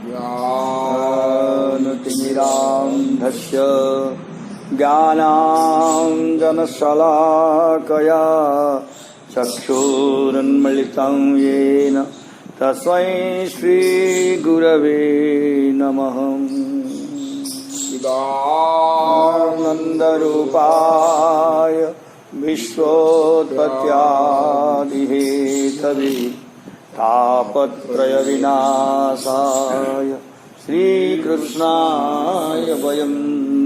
ज्ञानतिमिरान्धस्य ज्ञानाञ्जनशलाकया चक्षुरुन्मीलितं येन तस्मै श्रीगुरवे नमः। चिदानन्दरूपाय विश्वोत्पत्त्यादिहेतवे तापत्रयविनाशाय श्रीकृष्णाय वयं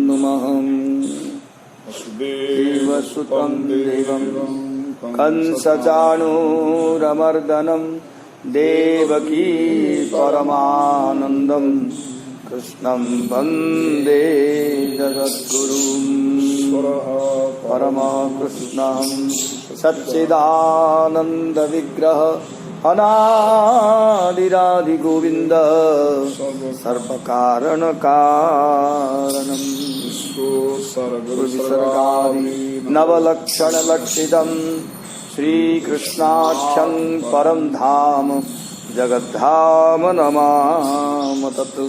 नुमः। वसुदेवसुतं देवं कंसचाणूरमर्दनं देवकी परमानन्दं कृष्णं वन्दे जगद्गुरुं परमकृष्णं सच्चिदानन्दविग्रह अनादिरादिगोविन्द सर्वकारणकारणं विसर्गादि नवलक्षणलक्षितं श्रीकृष्णाख्यं परं धाम जगद्धाम नमामि तत्।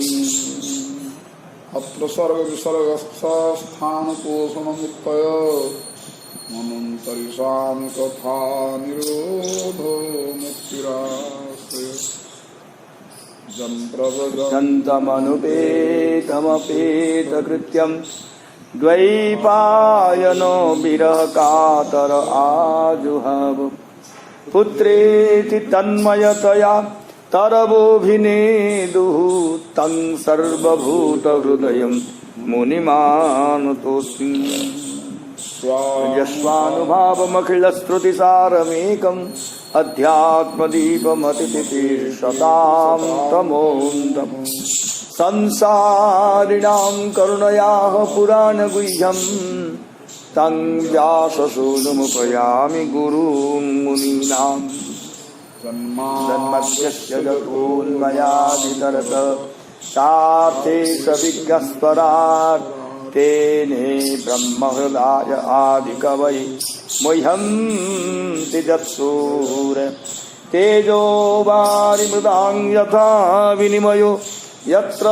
अत्र सर्वविसर्गस्थानपोषणमुक्तय मनन्तरिषामि तथा निरोधो मुक्तिराश्रय जन्तमनुपेतमपेतकृत्यं द्वैपायनो विरहकातर आजुहाव पुत्रेति तन्मयतया तरवोऽभिनेदुः तं सर्वभूतहृदयं मुनिमानतोऽस्मि। यस्वानुभावमखिलश्रुतिसारमेकम् अध्यात्मदीपमतितितीर्षतां तमोऽन्धम् संसारिणां करुणयाः पुराणगुह्यं तं व्याससूनुमुपयामि गुरुं मुनीनां। जन्मस्य जगतोन्मयादितरत सार्थेषविज्ञस्वराट् तेने ब्रह्महृदाय आदिकवये मुह्यन्ति यत्सूरयः। तेजो वारिमृदां यथा विनिमयो यत्र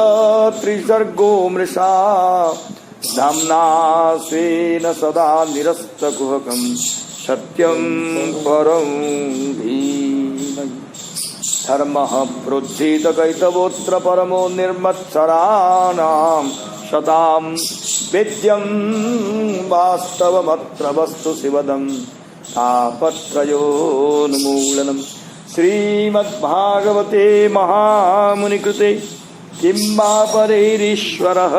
त्रिसर्गो मृषा धाम्ना स्वेन सदा निरस्तकुहकं सत्यं परं धीमहि। धर्मः प्रोज्झितकैतवोऽत्र परमो निर्मत्सराणां शतां वेद्यं वास्तवमत्र वस्तु शिवदं तापत्रयोन्मूलनं। श्रीमद्भागवते महामुनिकृते किं वा परैरीश्वरः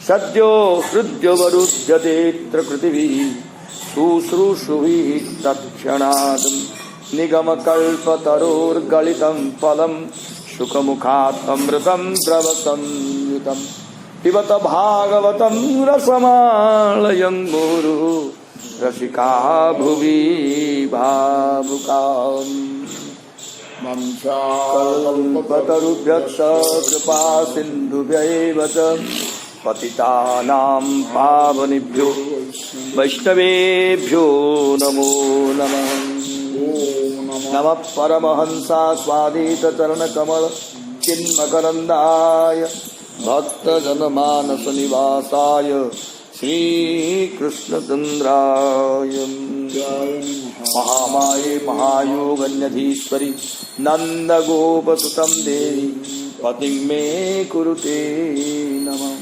सद्यो हृद्यवरुध्यतेऽत्र पृथिवीः शुश्रूषुभिः तत्क्षणात् निगमकल्पतरोर्गलितं फलं शुकमुखात् अमृतं द्रवसंयुतं पिबत भागवतं रसमालयं मुहुः रसिका भुवि भावुकाः। कल्पतरुभ्यश्च कृपा सिन्धुभ्यैव च पतितानां पावनेभ्यो वैष्णवेभ्यो नमो नमः। नमः परमहंसास्वादितचरणकमल चिन्मकरन्दाय भक्तजनमानसनिवासाय श्रीकृष्णचन्द्राय महामाये महायोगन्यधीश्वरि नन्दगोपसुतं देवी पतिं मे कुरुते नमः।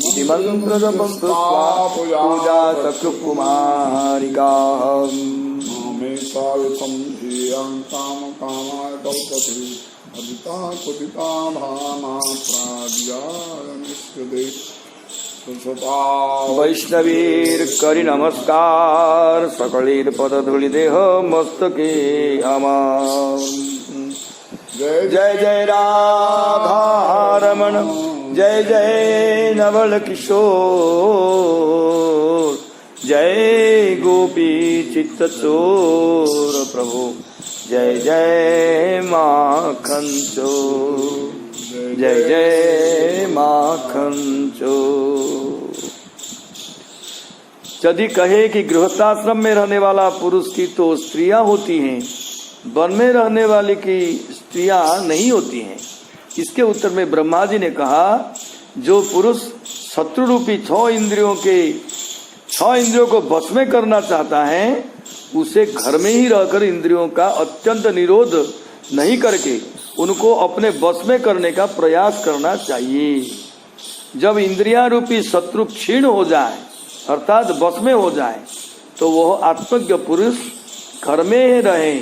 इति मन्त्रजपं कृत्वा पूजा चक्रुकुमारिकाः सायुतं धियां कामकामाय कल्पते अदिता कुदिता भामा प्राज्ञायमिष्यते। वैष्णवीर करि नमस्कार सकलेर पदधूलिदेह मस्तके अमार। जय जय राधारमण जय जय नवल किशोर जय गोपी चित्तचोर प्रभु जय जय माखन चोर जय जय माखन चोर। यदि कहे कि गृहस्थाश्रम में रहने वाला पुरुष की तो स्त्रियां होती हैं, वन में रहने वाली की स्त्रियां नहीं होती हैं। इसके उत्तर में ब्रह्मा जी ने कहा, जो पुरुष शत्रु रूपी 6 इंद्रियों को वश में करना चाहता है, उसे घर में ही रहकर इंद्रियों का अत्यंत निरोध नहीं करके उनको अपने वश में करने का प्रयास करना चाहिए। जब इंद्रियां रूपी शत्रु क्षीण हो जाए अर्थात वश में हो जाए, तो वह आत्मज्ञ पुरुष घर में ही रहे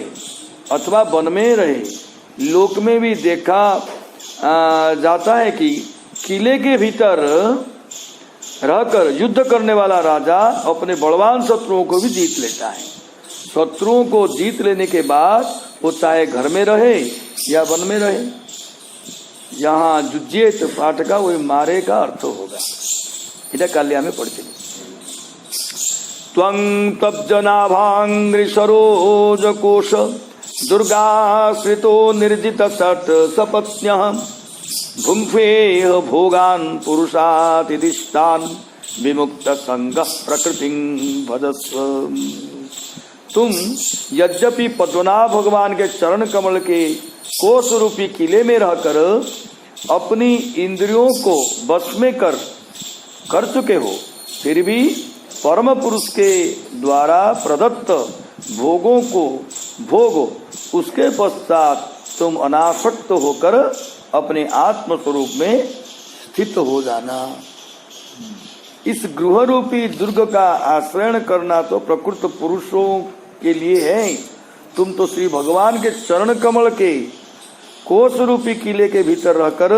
अथवा वन में रहे। लोक में भी देखा जाता है कि किले के भीतर रहकर युद्ध करने वाला राजा अपने बलवान शत्रुओं को भी जीत लेता है। शत्रुओं को जीत लेने के बाद वो चाहे घर में रहे या वन में रहे। यहाँ जुज्जेत पाठ का वही मारे का अर्थ होगा। इधर काल्या में पढ़ते त्वं तब्जनाभांग्रि सरोज कोश दुर्गाश्रितो निर्जित सट सपत्न्य भुंफेह भोगान पुरुषातिदिष्टान विमुक्त संग प्रकृति भजस्व। तुम यद्यपि पद्मनाभ भगवान के चरण कमल के कोष रूपी किले में रहकर अपनी इंद्रियों को वश में कर चुके हो, फिर भी परम पुरुष के द्वारा प्रदत्त भोगों को भोगो। उसके पश्चात तुम अनासक्त होकर अपने आत्म स्वरूप में स्थित हो जाना। इस गृह रूपी दुर्ग का आश्रयण करना तो प्रकृत पुरुषों के लिए है। तुम तो श्री भगवान के चरण कमल के कोष रूपी किले के भीतर रहकर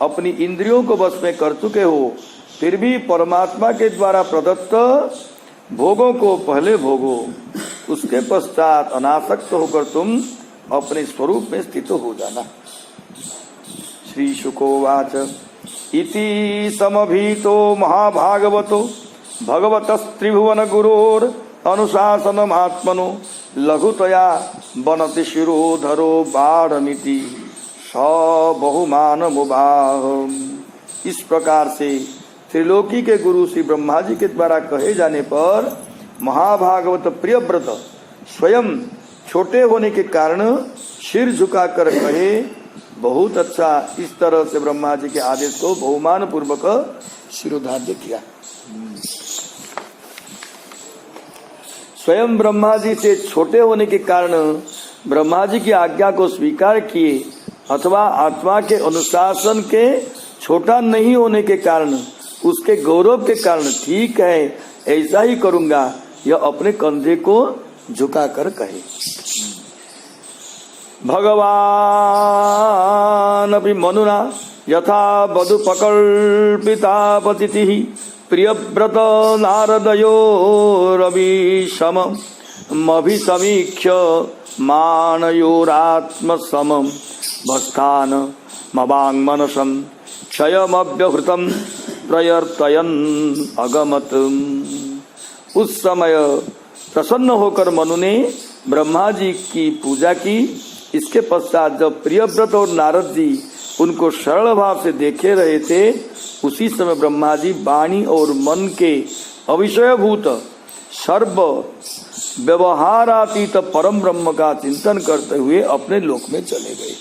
अपनी इंद्रियों को वश में कर चुके हो, फिर भी परमात्मा के द्वारा प्रदत्त भोगों को पहले भोगो। उसके पश्चात अनासक्त होकर तुम अपने स्वरूप में स्थित हो जाना। श्री शुकोवाच इति समभीतो महाभागवतो भगवतस्त्रिभुवन गुरोर अनुशासनमात्मनो लघुतया बनति शिरोधरो बाढ़मिति स बहुमान मुबाह। इस प्रकार से त्रिलोकी के गुरु श्री ब्रह्मा जी के द्वारा कहे जाने पर महाभागवत प्रियव्रत स्वयं छोटे होने के कारण सिर झुकाकर कहे, बहुत अच्छा। इस तरह से ब्रह्मा जी के आदेश को बहुमान पूर्वक शिरोधार्य किया। स्वयं ब्रह्मा जी से छोटे होने के कारण ब्रह्मा जी की आज्ञा को स्वीकार किए, अथवा आत्मा के अनुशासन के छोटा नहीं होने के कारण, उसके गौरव के कारण ठीक है ऐसा ही करूंगा, यह अपने कंधे को झुकाकर कहे। भगवान अपि मनुना यथा वधु प्रकल्पिता पतिति प्रियव्रत नारदयो रविशम मभिसमीक्ष्य मानयोरात्मसमं भस्थान मवाङ्मनसं क्षयमव्यहृतं प्रयर्तयन् अगमत। उस समय प्रसन्न होकर मनु ने ब्रह्मा जी की पूजा की। इसके पश्चात जब प्रियव्रत और नारद जी उनको सरल भाव से देखे रहे थे, उसी समय ब्रह्मा जी वाणी और मन के अविषयभूत सर्व व्यवहारातीत परम ब्रह्म का चिंतन करते हुए अपने लोक में चले गए।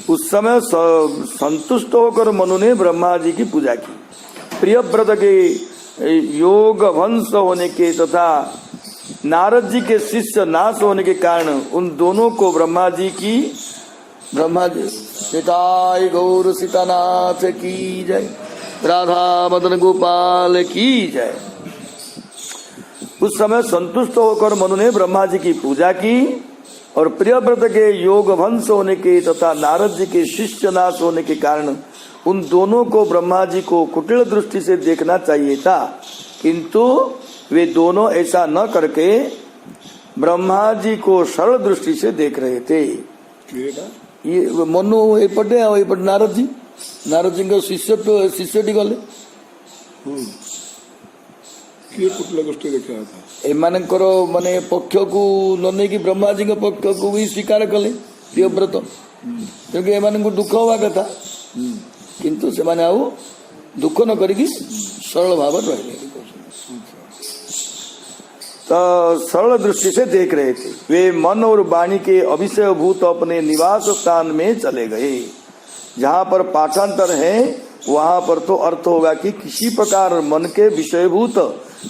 उस समय संतुष्ट होकर मनु ने ब्रह्मा जी की पूजा की। प्रियव्रत के योग वंश होने के तथा नारद जी के शिष्य नाश होने के कारण उन दोनों को ब्रह्मा जी सीताय गौर सीतानाथ की जय, राधा मदन गोपाल की जय। उस समय संतुष्ट होकर मनु ने ब्रह्मा जी की पूजा की और प्रियव्रत के योग वंश होने के तथा नारद जी के शिष्य नाश होने के कारण उन दोनों को ब्रह्मा जी को कुटिल दृष्टि से देखना चाहिए था, किंतु वे दोनों ऐसा न करके ब्रह्मा जी को सरल दृष्टि से देख रहे थे। ये मनु एपटे नारद जी को शिष्य गले एमानकर माने पक्ष को न नहीं कि ब्रह्मा जी के पक्ष को भी स्वीकार कले प्रियव्रत, क्योंकि एमान को दुख हवा कथा, किंतु से माने आउ दुख न करी सरल भाव रहे। सरल दृष्टि से देख रहे थे। वे मन और वाणी के अविषयभूत अपने निवास स्थान में चले गए। जहाँ पर पाठांतर है वहाँ पर तो अर्थ होगा कि किसी प्रकार मन के विषयभूत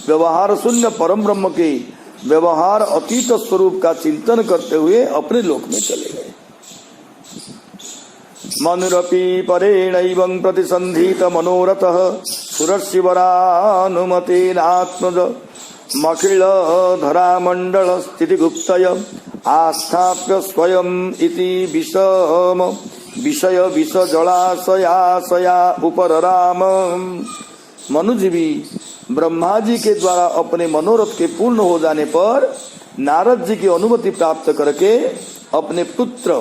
व्यवहार शून्य परम ब्रह्म के व्यवहार अतीत स्वरूप का चिंतन करते हुए अपने लोक में चले गए। मनुरपि परेणैवं प्रतिसन्धित मनोरथः सुरशिवरानुमतेनात्मज मखिल धरामण्डल स्थितिगुप्तय आस्थाप्य स्वयं इति विषम विषय विष जलाशयाशया उपरराम। मनुज भी ब्रह्मा जी के द्वारा अपने मनोरथ के पूर्ण हो जाने पर नारद जी की अनुमति प्राप्त करके अपने पुत्र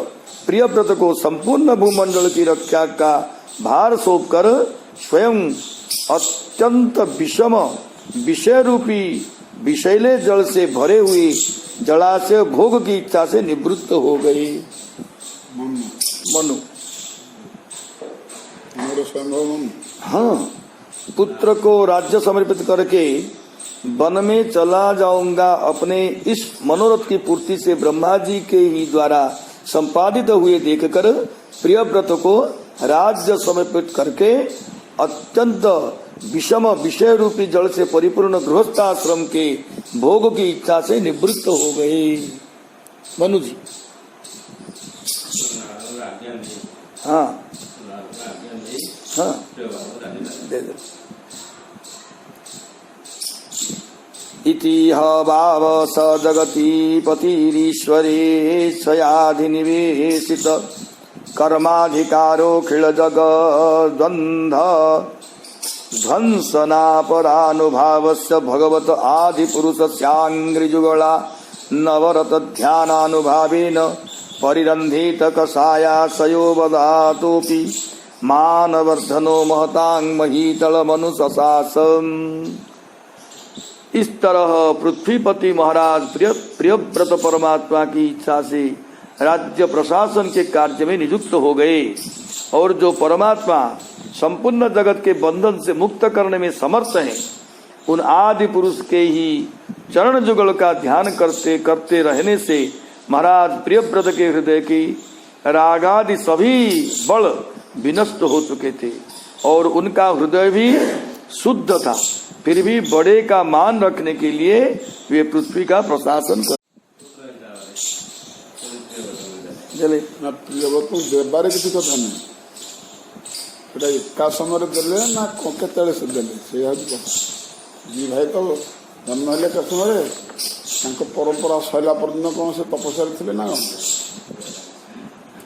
प्रियव्रत को संपूर्ण भूमंडल की रक्षा का भार सौंप कर स्वयं अत्यंत विषम विषय रूपी विषैले जल से भरे हुए जलाशय भोग की इच्छा से निवृत्त हो गए। मनु हाँ, पुत्र को राज्य समर्पित करके वन में चला जाऊंगा। अपने इस मनोरथ की पूर्ति से ब्रह्मा जी के ही द्वारा संपादित हुए देखकर प्रियव्रत को राज्य समर्पित करके अत्यंत विषम विषय रूपी जल से परिपूर्ण गृहस्थाश्रम के भोग की इच्छा से निवृत्त हो गए। मनु जी हाँ हाँ दे दे। इति भाव स जगति पतिरीश्वरे स्वयाधिनिवेशित कर्माधिकारोखिल जगद्वन्ध ध्वंसनापरानुभावस्य भगवत आदिपुरुषस्याङ्घ्रिजुगला नवरत ध्यानानुभावेन परिरन्धित कषायाशयो वदातोऽपि मानवर्धनो महतांग महीतल मनुषशासम। इस तरह पृथ्वीपति महाराज प्रियव्रत परमात्मा की इच्छा से राज्य प्रशासन के कार्य में नियुक्त हो गए और जो परमात्मा संपूर्ण जगत के बंधन से मुक्त करने में समर्थ हैं, उन आदि पुरुष के ही चरण जुगल का ध्यान करते करते रहने से महाराज प्रियव्रत के हृदय की रागादि सभी बल विनष्ट हो चुके थे और उनका हृदय भी शुद्ध था। फिर भी बड़े का मान रखने के लिए वे पृथ्वी का प्रशासन कर चले ना प्रियव्रत देवारे किसी कथा नहीं एटा एका समय देले ना केतले से देले से जी भाई तो जन्म हेले के समय परंपरा सैला पर्यटन कौन से तपस्या थे ना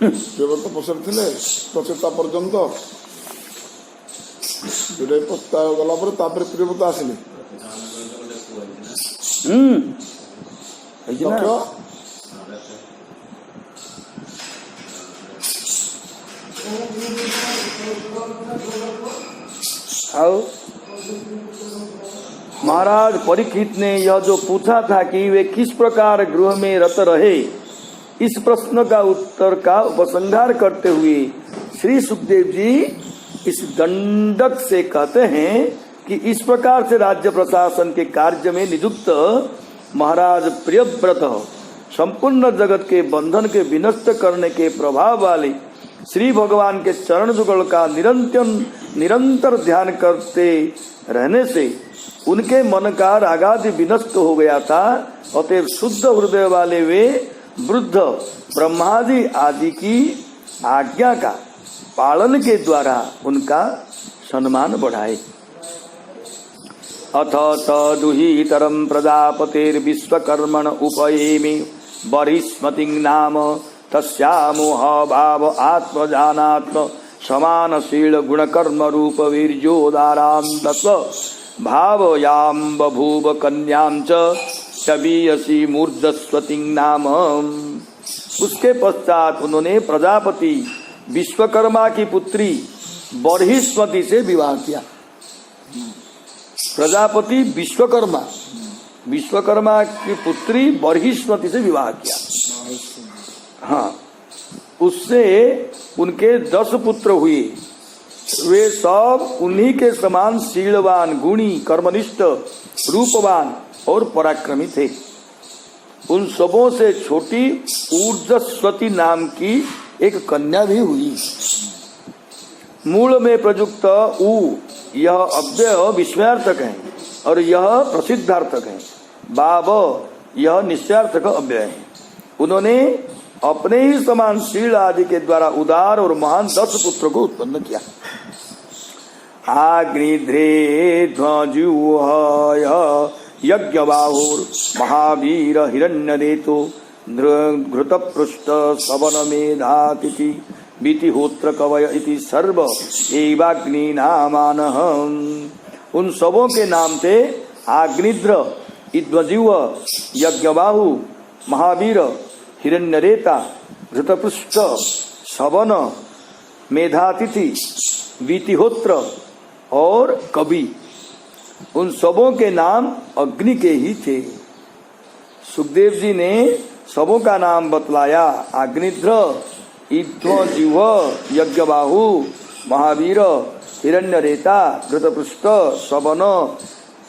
प्रियव्रत तपस्या थे प्रचेता पर्यंत जोड़े पत्ता गला पर प्रियव्रत आसिले महाराज परीक्षित ने यह जो पूछा था कि वे किस प्रकार गृह में रत रहे, इस प्रश्न का उत्तर का उपसंहार करते हुए श्री सुखदेव जी इस दंडक से कहते हैं कि इस प्रकार से राज्य प्रशासन के कार्य में नियुक्त महाराज प्रियव्रत संपूर्ण जगत के बंधन के विनष्ट करने के प्रभाव वाले श्री भगवान के चरण जुगल का निरंतर ध्यान करते रहने से उनके मन का रागादि विनष्ट हो गया था। अतएव शुद्ध हृदय वाले वे वृद्ध ब्रह्मादि आदि की आज्ञा का पालन के द्वारा उनका सम्मान बढ़ाए। अथ तदुहितरं प्रजापतिर्विश्वकर्मण उपयेमि बहिस्मतिं नाम तस्यामोह भाव आत्मजानात्म समानशील गुणकर्म रूप वीर्योदारां दश भावयां बभूव कन्यां च बीयसी मूर्धस्वतिं नाम। उसके पश्चात उन्होंने प्रजापति विश्वकर्मा की पुत्री बर्हिस्मति से विवाह किया। प्रजापति विश्वकर्मा की पुत्री बर्हिस्मति से विवाह किया। हाँ, उससे उनके 10 पुत्र हुए। वे सब उन्हीं के समान शीलवान, गुणी, कर्मनिष्ठ, रूपवान और पराक्रमी थे। उन सबों से छोटी ऊर्जस्वती नाम की एक कन्या भी हुई। मूल में प्रयुक्त ऊ यह अव्यय विस्मयार्थक है और यह प्रसिद्धार्थक है। बाब यह निश्चयार्थक अव्यय है। उन्होंने अपने ही समान शील आदि के द्वारा उदार और महान 10 पुत्र को उत्पन्न किया। आग्निध्रे ध्वजुहय यज्ञबाहुर महावीर हिरण्यदेतो घृतपृष्ठ सवन मेधातिथि वितिहोत्र कवय इति सर्व एवाग्नि नामानः। उन सबों के नाम थे आग्निध्र, इद्वजीव, यज्ञबाहु, महावीर, हिरण्यरेता, घृतपृष्ठ, सवन, मेधातिथि, वितिहोत्र और कवि। उन सबों के नाम अग्नि के ही थे। सुखदेव जी ने सबों का नाम बतलाया। अग्निध्र, इद्वजीव, यज्ञबाहु, महावीर, हिरण्यरेता, घृतपृष्ठ, सवन,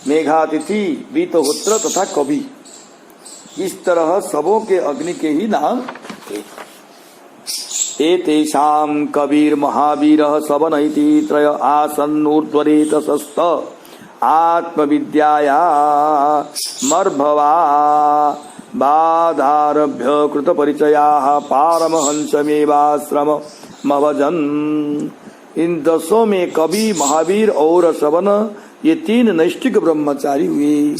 मेघातिथि, वितिहोत्र तथा कवि। इस तरह सबों के अग्नि के ही नाम थे। एतेषां कबीर महावीर सवन इति त्रय आसन्नूर्ध्वरेतसस्त आत्मविद्याया मर्भवा बाधारभ्य कृत परिचयाः पारमहंसमेवाश्रम मभजन्। इन 10 में कवि, महावीर और सवन ये 3 नैष्ठिक ब्रह्मचारी हुए।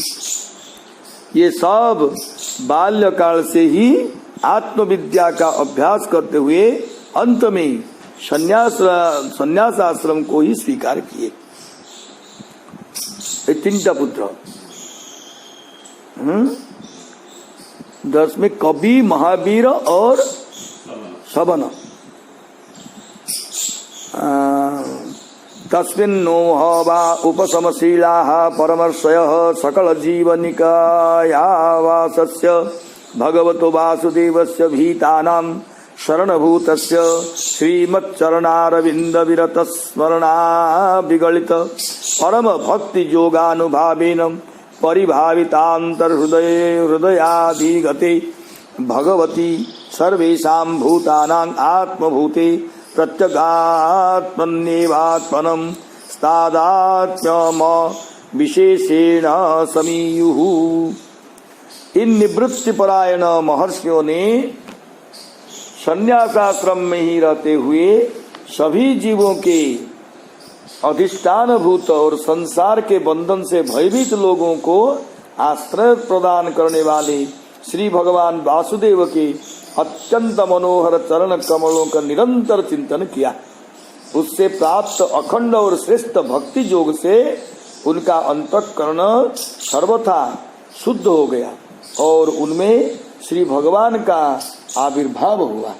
ये सब बाल्यकाल से ही आत्मविद्या का अभ्यास करते हुए अंत में संन्यास आश्रम को ही स्वीकार किए। 3 पुत्र 10 में कवि, महावीर और सवन। तस्मिन्नो वा उपशमशीलाः परमर्षयः सकल जीवनिकाया वासस्य भगवतो वासुदेवस्य भीतानां शरणभूतस्य श्रीमच्चरणारविन्द विरत स्मरणा विगलित परम भक्ति योगानुभावेन परिभावितांतर हृदयाधिगते भगवती सर्वेषां भूतानां आत्मभूते प्रत्यगात्मन्येवात्मनं स्तादात्म्यम विशेषेण समीयुः। इन निवृत्ति परायण महर्षियों ने संन्यासाश्रम में ही रहते हुए सभी जीवों के अधिष्ठान भूत और संसार के बंधन से भयभीत लोगों को आश्रय प्रदान करने वाले श्री भगवान वासुदेव के अत्यंत मनोहर चरण कमलों का निरंतर चिंतन किया। उससे प्राप्त अखंड और श्रेष्ठ भक्ति योग से उनका अंतःकरण सर्वथा शुद्ध हो गया और उनमें श्री भगवान का आविर्भाव हुआ।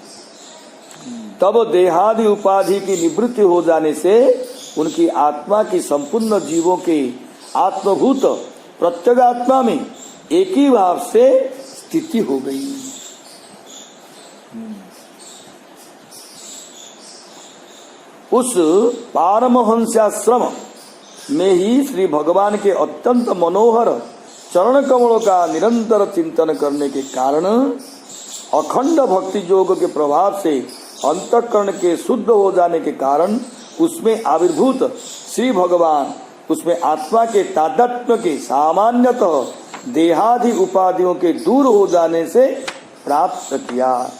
तब देहादि उपाधि की निवृत्ति हो जाने से उनकी आत्मा की संपूर्ण जीवों के आत्मभूत प्रत्यगात्मा में एक ही भाव से स्थिति हो गई। उस पारमहंस्याश्रम में ही श्री भगवान के अत्यंत मनोहर चरण कमलों का निरंतर चिंतन करने के कारण अखंड भक्ति योग के प्रभाव से अंतःकरण के शुद्ध हो जाने के कारण उसमें आविर्भूत श्री भगवान उसमें आत्मा के तादात्म्य के सामान्यतः देहादि उपाधियों के दूर हो जाने से प्राप्त किया।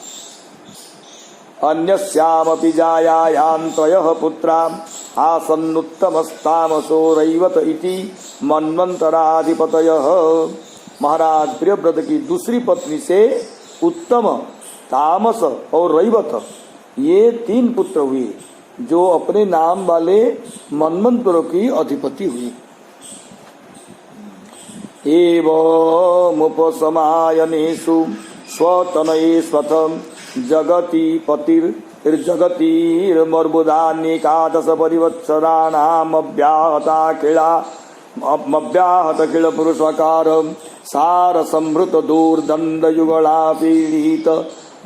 अन्यस्यामपि जायायान्त्रयः पुत्रा आसन्नुत्तमस्तामसो रैवत इति मन्वन्तराधिपतयः। महाराज प्रियव्रत की दूसरी पत्नी से उत्तम, तामस और रैवत ये 3 पुत्र हुए जो अपने नाम वाले मन्वंतरों की अधिपति हुई। एवमुपसमायनेषु स्वतनयेष्वथ जगति पतिर्जगतिर्मर्बुदान्येकादश परिवत्सराणामव्याहत किल पुरुषकार सार संभृत दूर्दंड युगला पीड़ित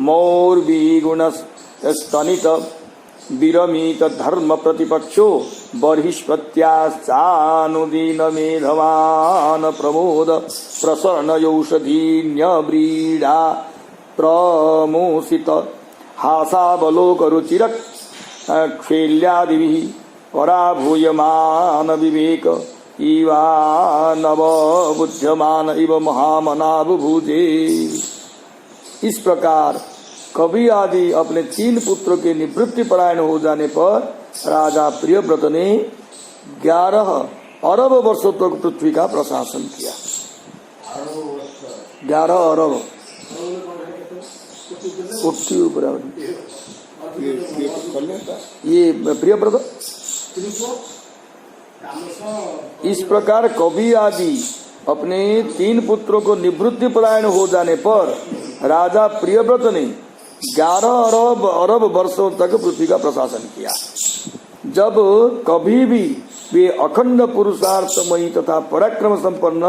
मौर्वी गुण स्तनित विरमित धर्म प्रतिपक्षो बर्हिष्पत्याश्चानुदीन मेधवान प्रमोद प्रसन्नयौषधीन्यव्रीडा प्रमोसित हासावलोक रुचिरक क्षेल्यादिभिः पराभूयमान विवेक इवानव बुद्ध्यमान इव महामनाभ भुजे। इस प्रकार कवि आदि अपने 3 पुत्रों के निवृत्ति परायण हो जाने पर राजा प्रियव्रत ने 11 अरब वर्षों तक पृथ्वी का प्रशासन किया। 11 अरब ये प्रियव्रत। इस प्रकार कवि आदि अपने 3 पुत्रों को निवृत्ति परायण हो जाने पर राजा प्रियव्रत ने 11 अरब वर्षों तक पृथ्वी का प्रशासन किया। जब कभी भी वे अखंड पुरुषार्थमयी तथा पराक्रम संपन्न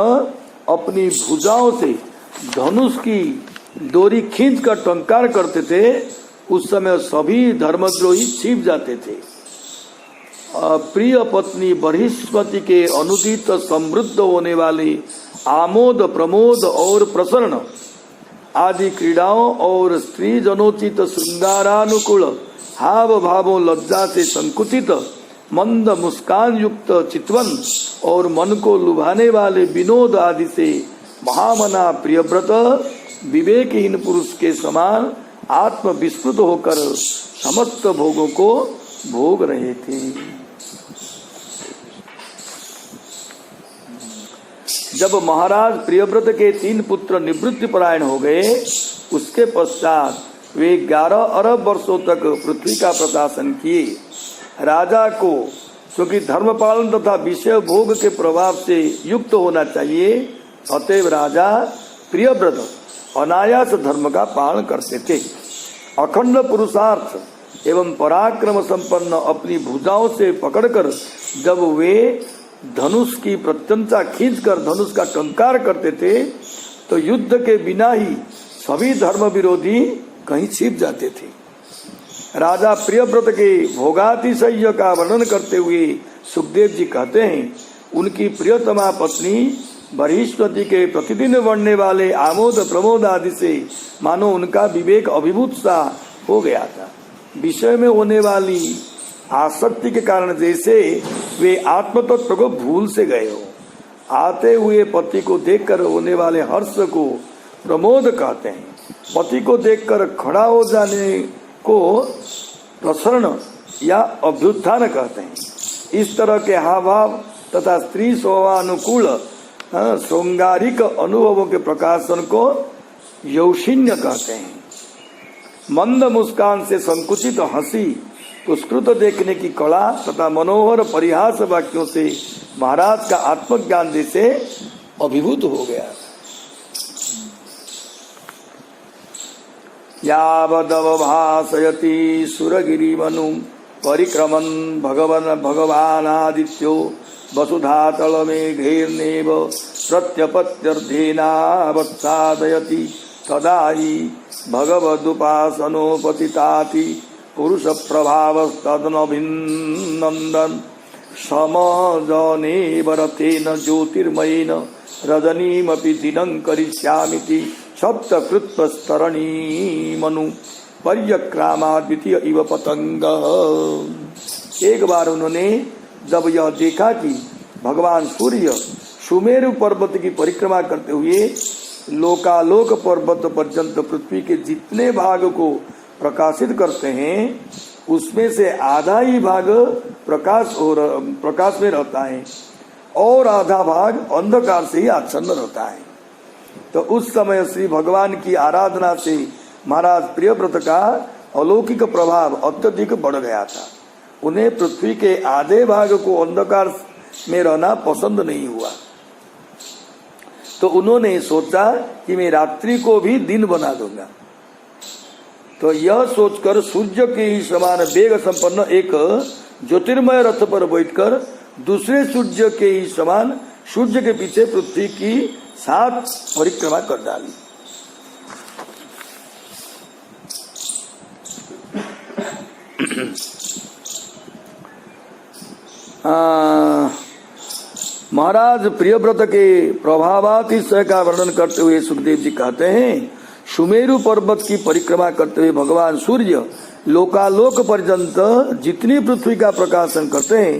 अपनी भुजाओं से धनुष की डोरी खींचकर टंकार करते थे, उस समय सभी धर्मद्रोही छिप जाते थे। प्रिय पत्नी बृहस्पति के अनुदित समृद्ध होने वाली आमोद प्रमोद और प्रसन्न आदि क्रीड़ाओं और स्त्री जनोचित श्रृंगारानुकूल हाव भावों लज्जा से संकुचित मंद मुस्कान युक्त चितवन और मन को लुभाने वाले विनोद आदि से महामना प्रियव्रत विवेकहीन पुरुष के समान आत्म विस्मृत होकर समस्त भोगों को भोग रहे थे। जब महाराज प्रियव्रत के 3 पुत्र निवृत्ति परायण हो गए, उसके पश्चात वे 11 अरब वर्षों तक पृथ्वी का प्रशासन किए। राजा को क्योंकि धर्म पालन तथा विषय भोग के प्रभाव से युक्त होना चाहिए, अतएव राजा प्रियव्रत अनायास धर्म का पालन करते थे। अखंड पुरुषार्थ एवं पराक्रम संपन्न अपनी भुजाओं से पकड़कर जब वे धनुष की प्रत्यंता खींचकर धनुष का टंकार करते थे, तो युद्ध के बिना ही सभी धर्म विरोधी कहीं छिप जाते थे। राजा प्रियव्रत के भोगातिशय का वर्णन करते हुए सुखदेव जी कहते हैं, उनकी प्रियतमा पत्नी बृहस्पति के प्रतिदिन बढ़ने वाले आमोद प्रमोद आदि से मानो उनका विवेक अभिभूत सा हो गया था। विषय में होने वाली आसक्ति के कारण जैसे वे आत्मतत्व को भूल से गए हो। आते हुए पति को देखकर होने वाले हर्ष को प्रमोद कहते हैं। पति को देखकर खड़ा हो जाने को प्रसन्न या अभ्युत्थान कहते हैं। इस तरह के हाव भाव तथा स्त्री स्वभावानुकूल श्रृंगारिक अनुभवों के प्रकाशन को यौशिन्य कहते हैं। मंद मुस्कान से संकुचित हंसी, पुष्कृत देखने की कला तथा मनोहर परिहास वाक्यों से महाराज का आत्मज्ञान जैसे अभिभूत हो गया। यावदवभासयति सुरगिरिमनु परिक्रमन् भगवानादित्यो वसुधातलमेघैर्नेव प्रत्यपत्यर्थेनावत्सादयति तदा हि भगवदुपासनोपतिताति पुरुष प्रभावस्तदनभिनन्दन समजनेव रथेन ज्योतिर्मयेन रजनीमपि दिनं करिष्यामीति सप्तकृत्स्तरणी मनु पर्यक्रामा द्वितीय इव पतंग। एक बार उन्होंने जब यह देखा कि भगवान सूर्य सुमेरु पर्वत की परिक्रमा करते हुए लोकालोक पर्वत पर्यंत पृथ्वी के जितने भाग को प्रकाशित करते हैं, उसमें से आधा ही भाग प्रकाश में रहता है और आधा भाग अंधकार से ही आच्छन्न रहता है। तो उस समय श्री भगवान की आराधना से महाराज प्रियव्रत का अलौकिक प्रभाव अत्यधिक बढ़ गया था। उन्हें पृथ्वी के आधे भाग को अंधकार में रहना पसंद नहीं हुआ, तो उन्होंने सोचा कि मैं रात्रि को भी दिन बना दूंगा। तो यह सोचकर सूर्य के ही समान वेग संपन्न एक ज्योतिर्मय रथ पर बैठकर दूसरे सूर्य के ही समान सूर्य के पीछे पृथ्वी की 7 परिक्रमा कर डाली। महाराज प्रियव्रत के प्रभावातिशय का वर्णन करते हुए सुखदेव जी कहते हैं, सुमेरु पर्वत की परिक्रमा करते हुए भगवान सूर्य लोकालोक पर्यंत जितनी पृथ्वी का प्रकाशन करते हैं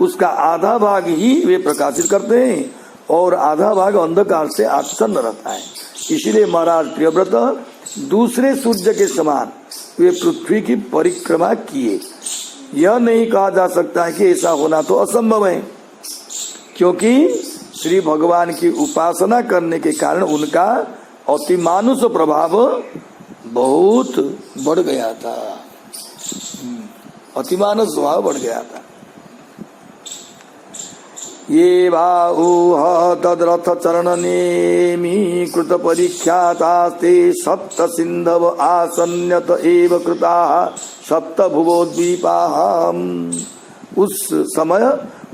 उसका आधा भाग ही वे प्रकाशित करते हैं और आधा भाग अंधकार से आच्छन्न रहता है। इसलिए महाराज प्रियव्रत दूसरे सूर्य के समान वे पृथ्वी की परिक्रमा किए। यह नहीं कहा जा सकता है कि ऐसा होना तो असंभव है, क्योंकि श्री भगवान की उपासना करने के कारण उनका अतिमानुष प्रभाव बहुत बढ़ गया था, अतिमानुष स्वभाव बढ़ गया था। ये बाहुः तद्रथ चरण नेमि कृत परीक्षातास्ते सप्त सिंधव आसन्यत एव कृताः सप्त भुवोद्वीपाः। उस समय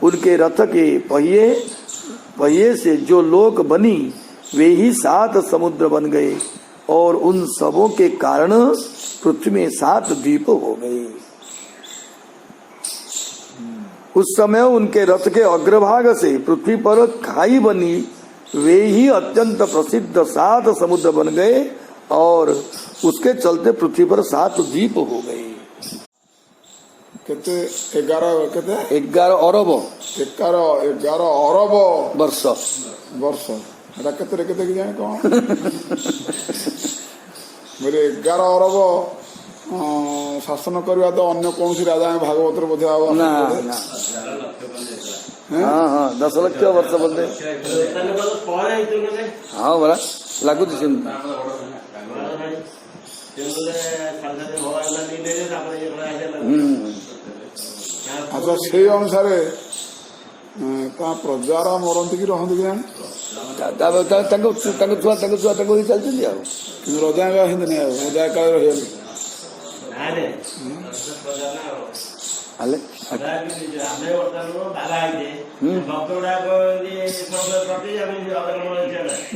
उनके रथ के पहिए से जो लोक बनी वे ही 7 समुद्र बन गए और उन सबों के कारण पृथ्वी में 7 द्वीप हो गए। उस समय उनके रथ के अग्रभाग से पृथ्वी पर खाई बनी, वे ही अत्यंत प्रसिद्ध 7 समुद्र बन गए और उसके चलते पृथ्वी पर 7 द्वीप हो गए। कहते 11 अरब 11 अरब वर्ष केते कि जाने कौन बोले 11 अरब शासन करवा तो अन्य कौन सी राजा भागवत बोधे ना हाँ हाँ 10 लक्ष वर्ष बोलते हाँ बड़ा लागू अच्छा से अनुसार प्रजार मरती कि रहती कि छुआ चलती रजा नहीं रजा काल रही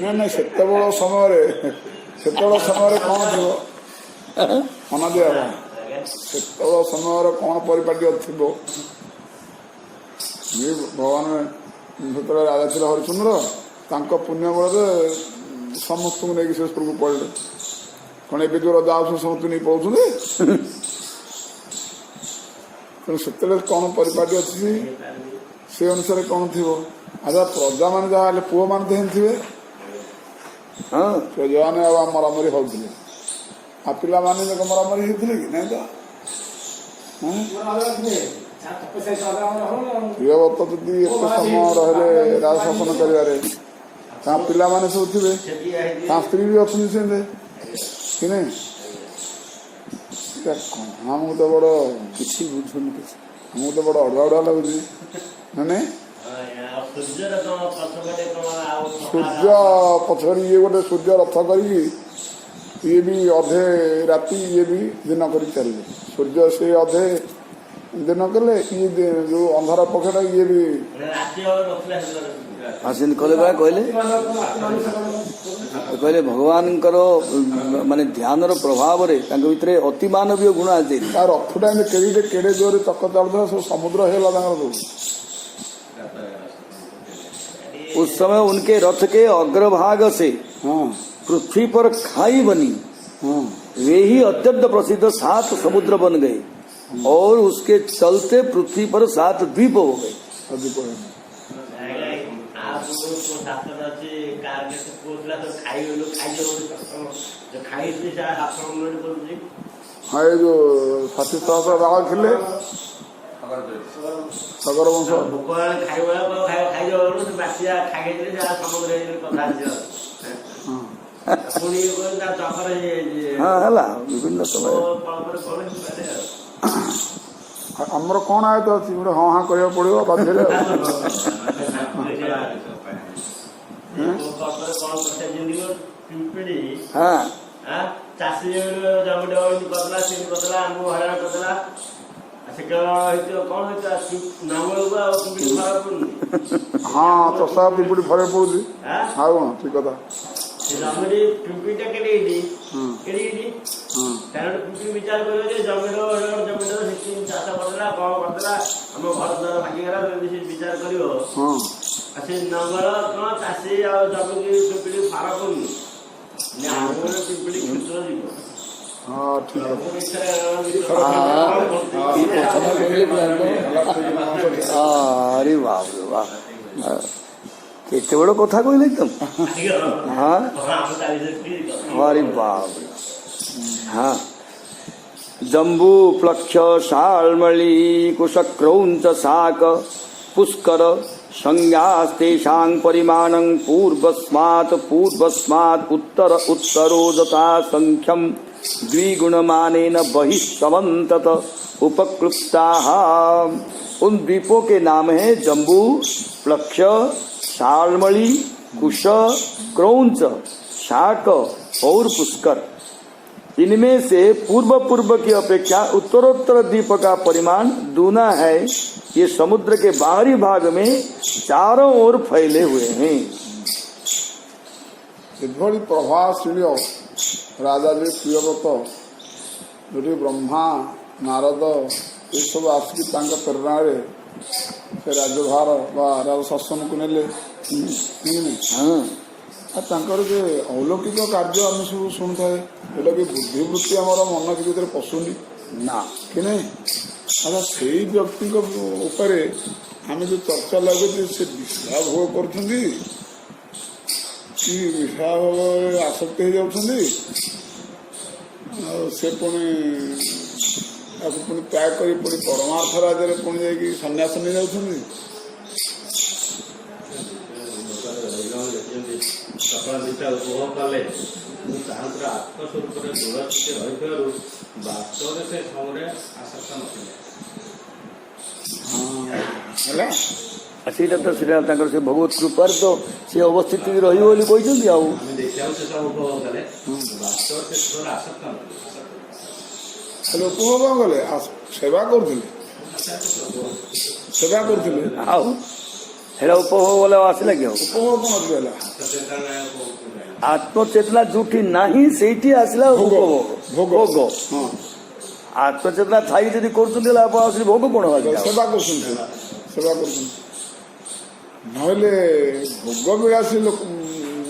ना से समय कौन थो मना दिया से समय कौन परिपाटी थी भगवान जो राजा थे हरिचंद्र पुण्य बल समस्त को लेकिन शेष प्रभु पढ़े कौन ए जो रजा समस्त नहीं पढ़ुं तेणु से कौन परिपाटी अच्छी से अनुसार कौन थी। अच्छा प्रजा मान जहाँ पुओ मान तो थे प्रजा मैंने मरामरी होते आ पिला माने मरामरी होते कि नहीं तो प्रियव्रत जदि एत समय रहे राज शासन कर पिला माने सब थे स्त्री भी अच्छी कि नहीं हमको तो बड़ किसी बुझुन हमको तो बड़ अड़ुआ अड़ुआ लगुच मैंने सूर्य पछर ये गोटे सूर्य रथ करी ये भी अधे राति ये भी दिन कर चलिए सूर्य से अधे दिन कले ये जो अंधार पक्षटा ये भी कहले भगवान माने ध्यान प्रभाव भितर अति मानवीय गुण आसे रथटा केड़े केड़े जोर चक चलता सब समुद्र है उस समय उनके रथ के अग्रभाग से पृथ्वी पर खाई बनी, वे ही अत्यंत प्रसिद्ध 7 समुद्र बन गए और उसके चलते पृथ्वी पर 7 द्वीप हो गए। हाँ ये जो 60 सहस्र बाघ थे सगर वंश विभिन्न समय आमर कौन आए तो अच्छी गोटे हाँ हाँ करा पड़ो बाध्य चाषी जमी करदेला सी करदेला आमको हराण करदेला से कौन हाँ चषा पिंपुड़ी फरे पड़ू हाँ ठीक कथा जमी पिंपुड़ा केड़ी पिंपुड़ी विचार कर जमीन जमीन चाष करदेला कौन करदेला आम ଘର ଦ୍ୱାର ଭାଙ୍ଗିଗଲା ଯଦି ସେ ବିଚାର କରିବ ହଁ ଆଉ ସେ ନଙ୍ଗଳ କଣ ଚାଷୀ ଆଉ ଜମିକି ପିମ୍ପିଡ଼ି ଫାର କରୁନି ଆମର ପିମ୍ପିଡ଼ି କ୍ଷୁଦ୍ର ଯିବ ହଁ ଠିକ ଅଛି अरे बाप रे बाप केते बड़ कथा कहले एकदम हाँ अरे बाप रे हाँ जम्बू प्लक्ष शालमणि कुशक्रौंच शाक पुष्कर संज्ञास्तेषां परिमाणं पूर्वस्मात् उत्तर उत्तरोजता संख्यं द्विगुणमानेन बहिः समन्तत उपक्लुप्ताः। उन द्वीपों के नाम हैं जम्बू, प्लक्ष, शालमणि, कुश, क्रौंच, शाक और पुष्कर। इनमें से पूर्व की अपेक्षा उत्तरोत्तर द्वीप का परिमाण दूना है। ये समुद्र के बाहरी भाग में चारों ओर फैले हुए हैं। ଏଭଳି ପ୍ରଭାବଶୀଳ ରାଜା ଯେ ପ୍ରିୟବ୍ରତ ଯୋଉଠି ବ୍ରହ୍ମା ନାରଦ ଏସବୁ ଆସିକି ତାଙ୍କ ପ୍ରେରଣାରେ ସେ ରାଜଭାର ବା ରାଜ ଶାସନକୁ ନେଲେ ଆଉ ତାଙ୍କର ଯେ ଅଲୌକିକ କାର୍ଯ୍ୟ ଆମେ ସବୁ ଶୁଣୁଥାଏ ଯୋଉଟା କି ବୁଦ୍ଧିବୃତ୍ତି ଆମର ମନ ଭିତରେ ପଶୁନି ନା କି ନାହିଁ। ଆଚ୍ଛା ସେଇ ବ୍ୟକ୍ତିଙ୍କ ଉପରେ ଆମେ ଯୋଉ ଚର୍ଚ୍ଚା ଲାଗୁଛି ସେ ବିଷୟ ଭୋଗ କରୁଛନ୍ତି କି ବିଷୟ ଭାବରେ ଆସକ୍ତି ହେଇଯାଉଛନ୍ତି ଆଉ ସେ ପୁଣି ତାକୁ ପୁଣି ତ୍ୟାଗ କରି ପୁଣି ପରମାର୍ଥ ରାଜ୍ୟରେ ପୁଣି ଯାଇକି ସନ୍ନ୍ୟାସ ନେଇଯାଉଛନ୍ତି। ସକାଳ ଦିଟା ଉପଭୋଗ କଲେ ତାହାଙ୍କର ଆତ୍ମସ୍ୱରୂପରେ ଦୂରସ୍ଥିତି ରହିଥିବାରୁ ବାସ୍ତବରେ ସେ ସମୟରେ ଆସକ୍ତ ନଥିଲେ। ହେଲା ସେଇଟା ତ ସେଇଟା ତାଙ୍କର ସେ ଭଗବତ କୃପାରେ ତ ସେ ଅବସ୍ଥିତି ରହିବ ବୋଲି କହିଛନ୍ତି। ଆଉ ଆମେ ଦେଖିବାକୁ ସେ ସବୁ ଉପଭୋଗ କଲେ ବାସ୍ତବରେ ସେ ସମୟରେ ଆସକ୍ତ ନଥିଲେ। ହେଲେ ଉପଭୋଗ କଣ କଲେ ସେବା କରୁଥିଲେ ଆଉ ସେଇଟା ଉପଭୋଗ ବୋଲେ ଆସିଲା କି ଆଉ ଉପଭୋଗ କଣ ହେଲା ଆତ୍ମଚେତନା ଯୋଉଠି ନାହିଁ ସେଇଠି ଆସିଲା ଉପଭୋଗ ଭୋଗ। ହଁ ଆତ୍ମଚେତନା ଥାଇ ଯଦି କରୁଛନ୍ତି ହେଲେ ଆପଣ ଆସିଲେ ଭୋଗ କଣ ହବ? ସେବା କରୁଛନ୍ତି ନହେଲେ ଭୋଗ ବିଳାସୀ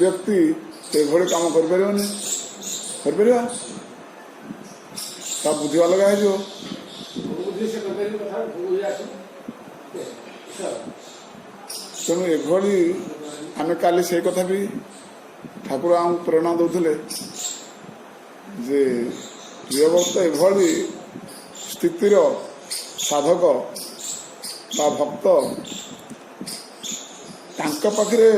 ବ୍ୟକ୍ତି ସେଭଳି କାମ କରିପାରିବନି। କରିପାରିବା ତା ବୁଦ୍ଧି ଅଲଗା ହେଇଯିବ। ତେଣୁ ଏଭଳି ଆମେ କାଲି ସେଇ କଥା ବି ଠାକୁର ଆମକୁ ପ୍ରେରଣା ଦେଉଥିଲେ ଯେ ପ୍ରିୟଭକ୍ତ ଏଭଳି ସ୍ଥିତିର ସାଧକ ବା ଭକ୍ତ ତାଙ୍କ ପାଖରେ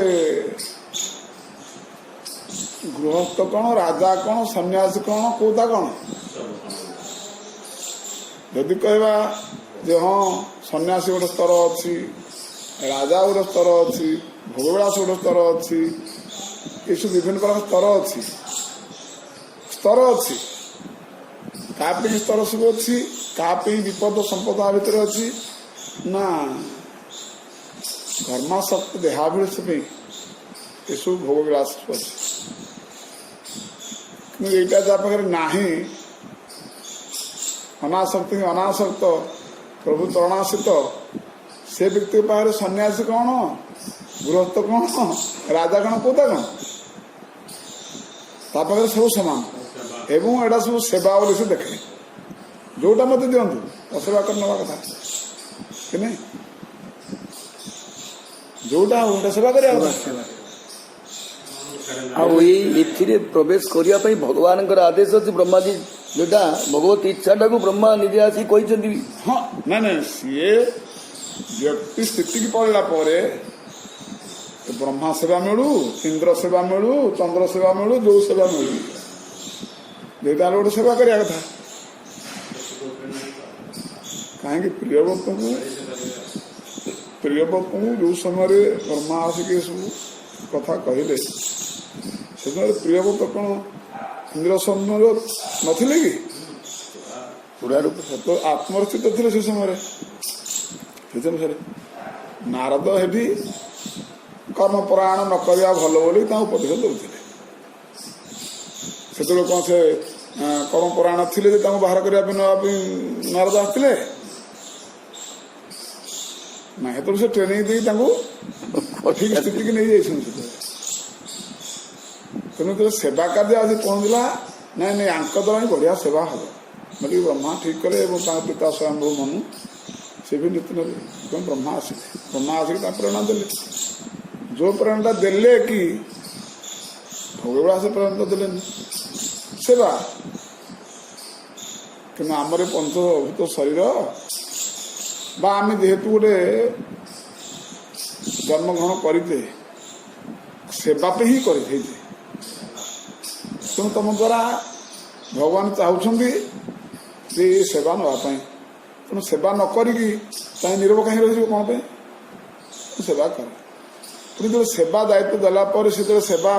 ଗୃହସ୍ଥ କଣ ରାଜା କଣ ସନ୍ନ୍ୟାସୀ କଣ କୋଉଟା କଣ ଯଦି କହିବା ଯେ ହଁ ସନ୍ନ୍ୟାସୀ ଗୋଟେ ସ୍ତର ଅଛି, ରାଜା ଗୋଟେ ସ୍ତର ଅଛି, ଭୋଗବିଳାସ ଗୋଟେ ସ୍ତର ଅଛି, ଏସବୁ ବିଭିନ୍ନ ପ୍ରକାର ସ୍ତର ଅଛି। କାହା ପାଇଁ ସ୍ତର ସବୁ ଅଛି, କାହା ପାଇଁ ବିପଦ ସମ୍ପଦ ଭିତରେ ଅଛି ନା ଧର୍ମାସକ୍ତ ଦେହାଭିଳାଷ ପାଇଁ ଏସବୁ ଭୋଗବିଳାସ ଅଛି। କିନ୍ତୁ ଏଇଟା ଯାହା ପାଖରେ ନାହିଁ ଅନାସକ୍ତ ପ୍ରଭୁ ଚରଣାଶ୍ରିତ ସେ ବ୍ୟକ୍ତି ପାଖରେ ସନ୍ନ୍ୟାସୀ କଣ ଗୃହସ୍ଥ କଣ ରାଜା କଣ କୋଉଟା କଣ ତା ପାଖରେ ସବୁ ସମାନ ଏବଂ ଏଇଟା ସବୁ ସେବା ବୋଲି ସେ ଦେଖେ। ଯୋଉଟା ମତେ ଦିଅନ୍ତୁ ଅସେବା କରି ନେବା କଥା କି ନାହିଁ, ଯୋଉଟା ଗୋଟେ ସେବା କରିବା କଥା। ଆଉ ଏଥିରେ ପ୍ରବେଶ କରିବା ପାଇଁ ଭଗବାନଙ୍କର ଆଦେଶ ଅଛି। ବ୍ରହ୍ମାଜୀ ଯୋଉଟା ଭଗବତ ଇଚ୍ଛାଟାକୁ ବ୍ରହ୍ମା ନିଜେ ଆସି କହିଛନ୍ତି। ହଁ ନାଇଁ ସିଏ ବ୍ୟକ୍ତି ସ୍ଥିତିକି ପଳିଲା ପରେ ବ୍ରହ୍ମା ସେବା ମିଳୁ, ଇନ୍ଦ୍ର ସେବା ମିଳୁ, ଚନ୍ଦ୍ର ସେବା ମିଳୁ, ଯୋଉ ସେବା ମିଳୁ ଯେଟା ଗୋଟେ ସେବା କରିବା କଥା। କାହିଁକି ପ୍ରିୟବ୍ରତଙ୍କୁ ଯୋଉ ସମୟରେ ବ୍ରହ୍ମା ଆସିକି ଏସବୁ କଥା କହିଲେ ସେ ସମୟରେ ପ୍ରିୟବ୍ରତ କଣ ଇନ୍ଦ୍ର ସୈନ୍ୟ ନଥିଲେ କି? ପୁରା ଆତ୍ମରଚିତ ଥିଲେ ସେ ସମୟରେ। ନାରଦ ହେଠି କର୍ମପରାୟଣ ନ କରିବା ଭଲ ବୋଲି ତାଙ୍କୁ ଉପଦେଶ ଦେଉଥିଲେ। ସେତେବେଳେ କଣ ସେ କର୍ମପରାୟଣ ଥିଲେ ଯେ ତାଙ୍କୁ ବାହାର କରିବା ପାଇଁ ନେବା ପାଇଁ ନାରଦ ଆସିଥିଲେ? ନା ହେତୁ ସେ ଟ୍ରେନିଂ ଦେଇକି ତାଙ୍କୁ ଠିକ ସ୍ଥିତିକି ନେଇଯାଇଛନ୍ତି। ତେଣୁ ଯେତେବେଳେ ସେବା କାର୍ଯ୍ୟ ଆଜି ପହଞ୍ଚିଲା, ନାଇଁ ନାଇଁ ଆଙ୍କ ଦ୍ୱାରା ହିଁ ବଢିଆ ସେବା ହବ ବୋଲି ବ୍ରହ୍ମା ଠିକ କଲେ ଏବଂ ତାଙ୍କ ପିତା ସ୍ୱୟଂଭୁ ମନୁ ସେ ବି ନୀତି ନେଲେ। ଏବଂ ବ୍ରହ୍ମା ଆସିକି ତା ପ୍ରେରଣା ଦେଲେ। ଯୋଉ ପ୍ରେରଣାଟା ଦେଲେ କି ଭୋଗବେଳା ସେ ପ୍ରେରଣା ଦେଲେନି ସେବା, କିନ୍ତୁ ଆମର ପଞ୍ଚଭୂତ ଶରୀର ବା ଆମେ ଯେହେତୁ ଗୋଟେ ଜନ୍ମଗ୍ରହଣ କରିଛେ ସେବା ପାଇଁ ହିଁ କରିଥାଇଛେ। ତେଣୁ ତମ ଦ୍ୱାରା ଭଗବାନ ଚାହୁଁଛନ୍ତି ଯେ ସେବା ନେବା ପାଇଁ। ତେଣୁ ସେବା ନ କରିକି ତାই ନିରବ କାହିଁ ରହିଯିବ କ'ଣ ପାଇଁ? ସେବା କର। ତେଣୁ ଯେତେବେଳେ ସେବା ଦାୟିତ୍ୱ ଦେଲା ପରେ ସେତେବେଳେ ସେବା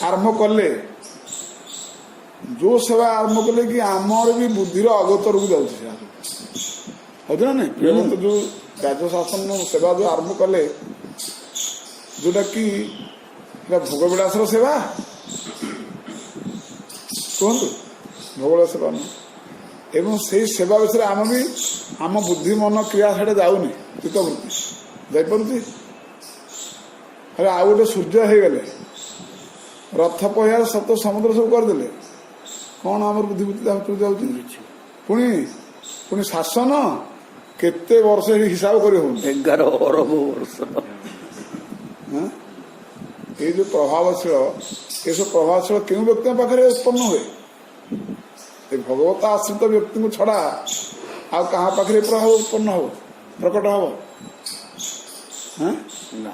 ଆରମ୍ଭ କଲେ, ଯୋଉ ସେବା ଆରମ୍ଭ କଲେ କି ଆମର ବି ବୁଦ୍ଧିର ଅଗୋଚରକୁ ଯାଉଛି ହଉଛି ନା ନାଇଁ? ପ୍ରିୟବନ୍ତ ଯୋଉ ରାଜ୍ୟ ଶାସନ ସେବା ଯୋଉ ଆରମ୍ଭ କଲେ, ଯୋଉଟା କି ଭୋଗ ବିଳାସର ସେବା କୁହନ୍ତୁ, ଭୋଗଳ ସେବା ନୁହଁ। ଏବଂ ସେଇ ସେବା ବିଷୟରେ ଆମେ ବି ଆମ ବୁଦ୍ଧି ମନ କ୍ରିୟା ସେଟା ଯାଉନି, ଚିତ୍ତବୃତ୍ତି ଯାଇପାରୁଛି। ହେଲେ ଆଉ ଗୋଟେ ସୂର୍ଯ୍ୟ ହେଇଗଲେ, ରଥ ପହିଆରେ ସତ ସମୁଦ୍ର ସବୁ କରିଦେଲେ, କ'ଣ ଆମର ବୁଦ୍ଧିବୃତ୍ତି ଯାଉଛି? ପୁଣି ଶାସନ କେତେ ବର୍ଷ ହିସାବ କରି ହଉନି, 11 ଅରବ ବର୍ଷ। ଏଇ ଯୋଉ ପ୍ରଭାବଶୀଳ, ଏସବୁ ପ୍ରଭାବଶୀଳ କେଉଁ ବ୍ୟକ୍ତିଙ୍କ ପାଖରେ ଉତ୍ପନ୍ନ ହୁଏ? ଏ ଭଗବତ ଆଶ୍ରିତ ବ୍ୟକ୍ତିଙ୍କୁ ଛଡା ଆଉ କାହା ପାଖରେ ପ୍ରଭାବ ଉତ୍ପନ୍ନ ହବ, ପ୍ରକଟ ହବ? ନା।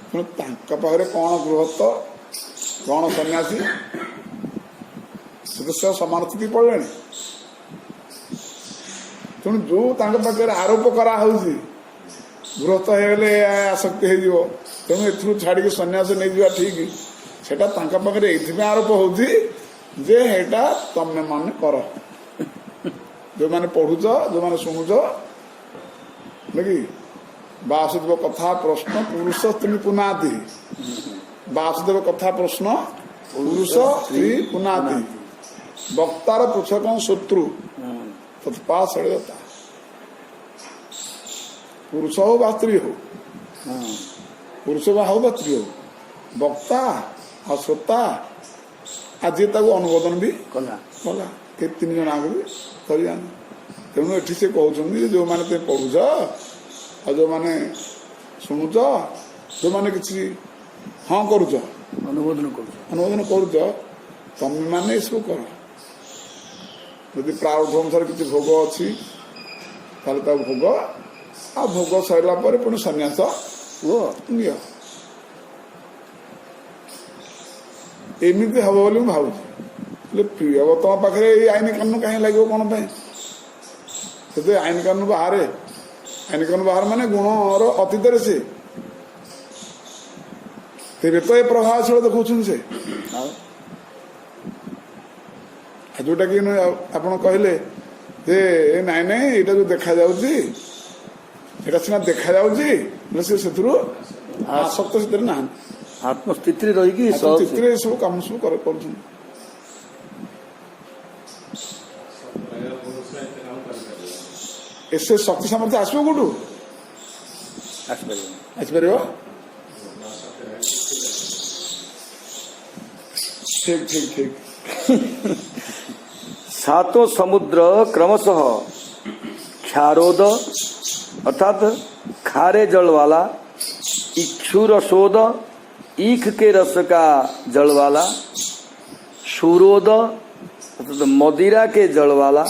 ତେଣୁ ତାଙ୍କ ପାଖରେ କ'ଣ ଗୃହସ୍ଥ, କ'ଣ ସନ୍ନ୍ୟାସୀ, ସେ ସମାନ ସ୍ଥିତି ପଡ଼ିଲେଣି। ତେଣୁ ଯୋଉ ତାଙ୍କ ପାଖରେ ଆରୋପ କରାହଉଛି ଗୃହସ୍ଥ ହେଇଗଲେ ଆସକ୍ତି ହେଇଯିବ, ତେଣୁ ଏଥିରୁ ଛାଡିକି ସନ୍ନ୍ୟାସ ନେଇଯିବା ଠିକ, ସେଟା ତାଙ୍କ ପାଖରେ ଏଇଥିପାଇଁ ଆରୋପ ହଉଛି ଯେ ଏଇଟା ତମେ ମାନେ କର, ଯୋଉମାନେ ପଢୁଛ, ଯୋଉମାନେ ଶୁଣୁଛ। ଦେଖି ବାସୁଦେବ କଥା ପ୍ରଶ୍ନ ପୁରୁଷ ସ୍ତ୍ରୀ ପୁନାତି, ବାସୁଦେବ କଥା ପ୍ରଶ୍ନ ପୁରୁଷ ସ୍ତ୍ରୀ ପୁନାତି, ବକ୍ତାର ପୃଛକ ଶତ୍ରୁ ତତ୍ପା ଷଡ଼୍ୟତା। ପୁରୁଷ ହଉ ବା ସ୍ତ୍ରୀ ହଉ, ପୁରୁଷ ବା ହଉ ବା ସ୍ତ୍ରୀ ହଉ, ବକ୍ତା ଆଉ ଶ୍ରୋତା ଆଜି ତାକୁ ଅନୁମୋଦନ ବି କଲା, ଏ 3 ଜଣ ଆଗ ବି କରିଯାଆନ୍ତି। ତେଣୁ ଏଠି ସେ କହୁଛନ୍ତି ଯେ ଯୋଉମାନେ ତୁମେ ପଢୁଛ ଆଉ ଯୋଉମାନେ ଶୁଣୁଛ, ଯୋଉମାନେ କିଛି ହଁ କରୁଛ, ଅନୁମୋଦନ କରୁଛ, ତମେ ମାନେ ଏସବୁ କର। ଯଦି ପ୍ରାରବ୍ଧ ଅନୁସାରେ କିଛି ଭୋଗ ଅଛି ତାହେଲେ ତାକୁ ଭୋଗ, ଆଉ ଭୋଗ ସରିଲା ପରେ ପୁଣି ସନ୍ନ୍ୟାସ ନିଅ। ଏମିତି ହବ ବୋଲି ମୁଁ ଭାବୁଛି। ହେଲେ ପ୍ରିୟ ତମ ପାଖରେ ଏଇ ଆଇନ କାନୁନ କାହିଁ ଲାଗିବ କ'ଣ ପାଇଁ? ସେତେ ଆଇନ କାନୁନ ବାହାରେ, ଆଇନ କାନୁନ ବାହାରେ ମାନେ ଗୁଣର ଅତୀତରେ ସେ ତେବେ ତ ଏ ପ୍ରଭାବଶୀଳ ଦେଖାଉଛନ୍ତି ସେ। ଯୋଉଟା କି ଆପଣ କହିଲେ ଯେ ନାଇଁ ନାଇଁ ଏଇଟା ଯୋଉ ଦେଖାଯାଉଛି, ଏଇଟା ସିନା ଦେଖାଯାଉଛି, ହେଲେ ସେ ସେଥିରୁ ଆସକ୍ତ ସେଥିରେ ନାହାନ୍ତି, ଆତ୍ମସ୍ଥିତିରେ ରହିକି ସ୍ଥିତିରେ ଏସବୁ କାମ ସବୁ କରୁଛନ୍ତି। ସେ ଶକ୍ତି ସାମର୍ଥ୍ୟ ଆସିବ କୋଉଠୁ? ଆସିପାରିବ? ଠିକ ଠିକ ଠିକ। सातों समुद्र क्रमशः क्षारोद अर्थात खारे जल वाला, इक्षुरसोद ईख के रस का जल वाला, शूरोद अर्थात मदिरा के जल वाला,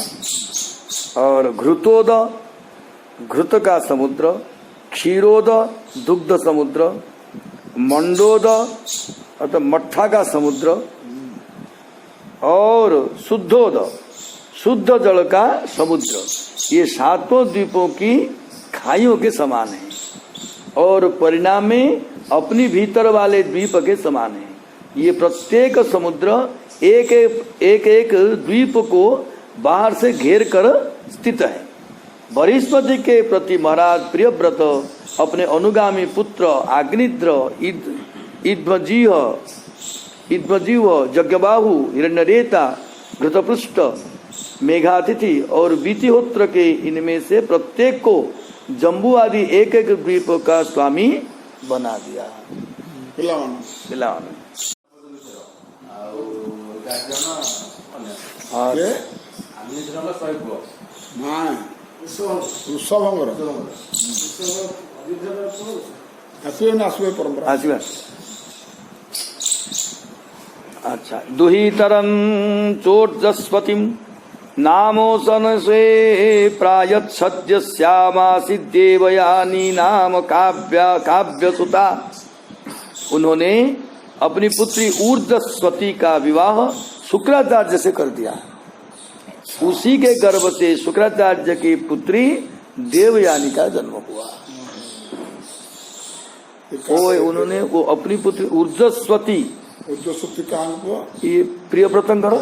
और घृतोद घृत का समुद्र, क्षीरोद दुग्ध समुद्र, मंडोद अर्थात मट्ठा का समुद्र, और शुद्धोद शुद्ध जल का समुद्र, ये सातों द्वीपों की खाइयों के समान है और परिणाम में अपनी भीतर वाले द्वीप के समान है। ये प्रत्येक समुद्र एक एक द्वीप को बाहर से घेर कर स्थित है। बृहस्पति के प्रति महाराज प्रियव्रत अपने अनुगामी पुत्र आग्निद्र, इद्वजीव, यज्ञबाहु, हिरण्यरेता, घृतपृष्ठ, मेघातिथि और बीतिहोत्र के इनमें से प्रत्येक को जम्बू आदि एक एक द्वीप का स्वामी बना दिया। पिलाने हाँ ऋषभंगर आसवे ना आसवे परंपरा आशीर्वाद। अच्छा दुहितरं चोर्जस्वतीं नामोसन स्वे प्रायच्छद्यस्यामासि देवयानी नाम काव्यसुता। उन्होंने अपनी पुत्री ऊर्जस्वती का विवाह शुक्राचार्य से कर दिया। उसी के गर्भ से शुक्राचार्य की पुत्री देवयानी का जन्म हुआ। उन्होंने वो अपनी पुत्री ऊर्जस्वती कहाँ हुआ? ये प्रियव्रतंकर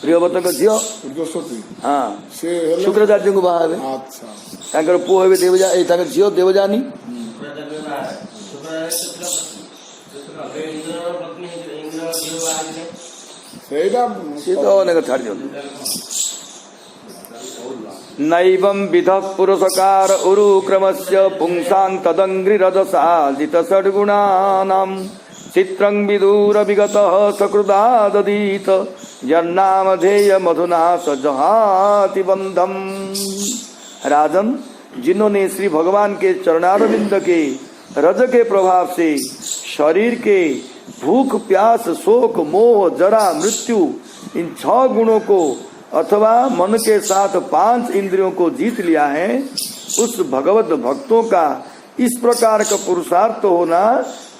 प्रियव्रतंकर झील ऊर्जस्वती हाँ से शुक्राचार्य को बाहा अच्छा पुओ हे झील देवजानी। नैवं विधः पुरुषकार उरुक्रमस्य पुंसां तदङ्घ्रिरजसादित षड्गुणानां चित्रं विदूर विगतः सकृदादधीत यन्नामधेय मधुना स जहाति बंधम। राजन, जिन्होंने श्री भगवान के चरणारविंद के रज के प्रभाव से शरीर के भूख प्यास शोक मोह जरा मृत्यु इन 6 गुणों को अथवा मन के साथ 5 इंद्रियों को जीत लिया है, उस भगवत भक्तों का इस प्रकार का पुरुषार्थ होना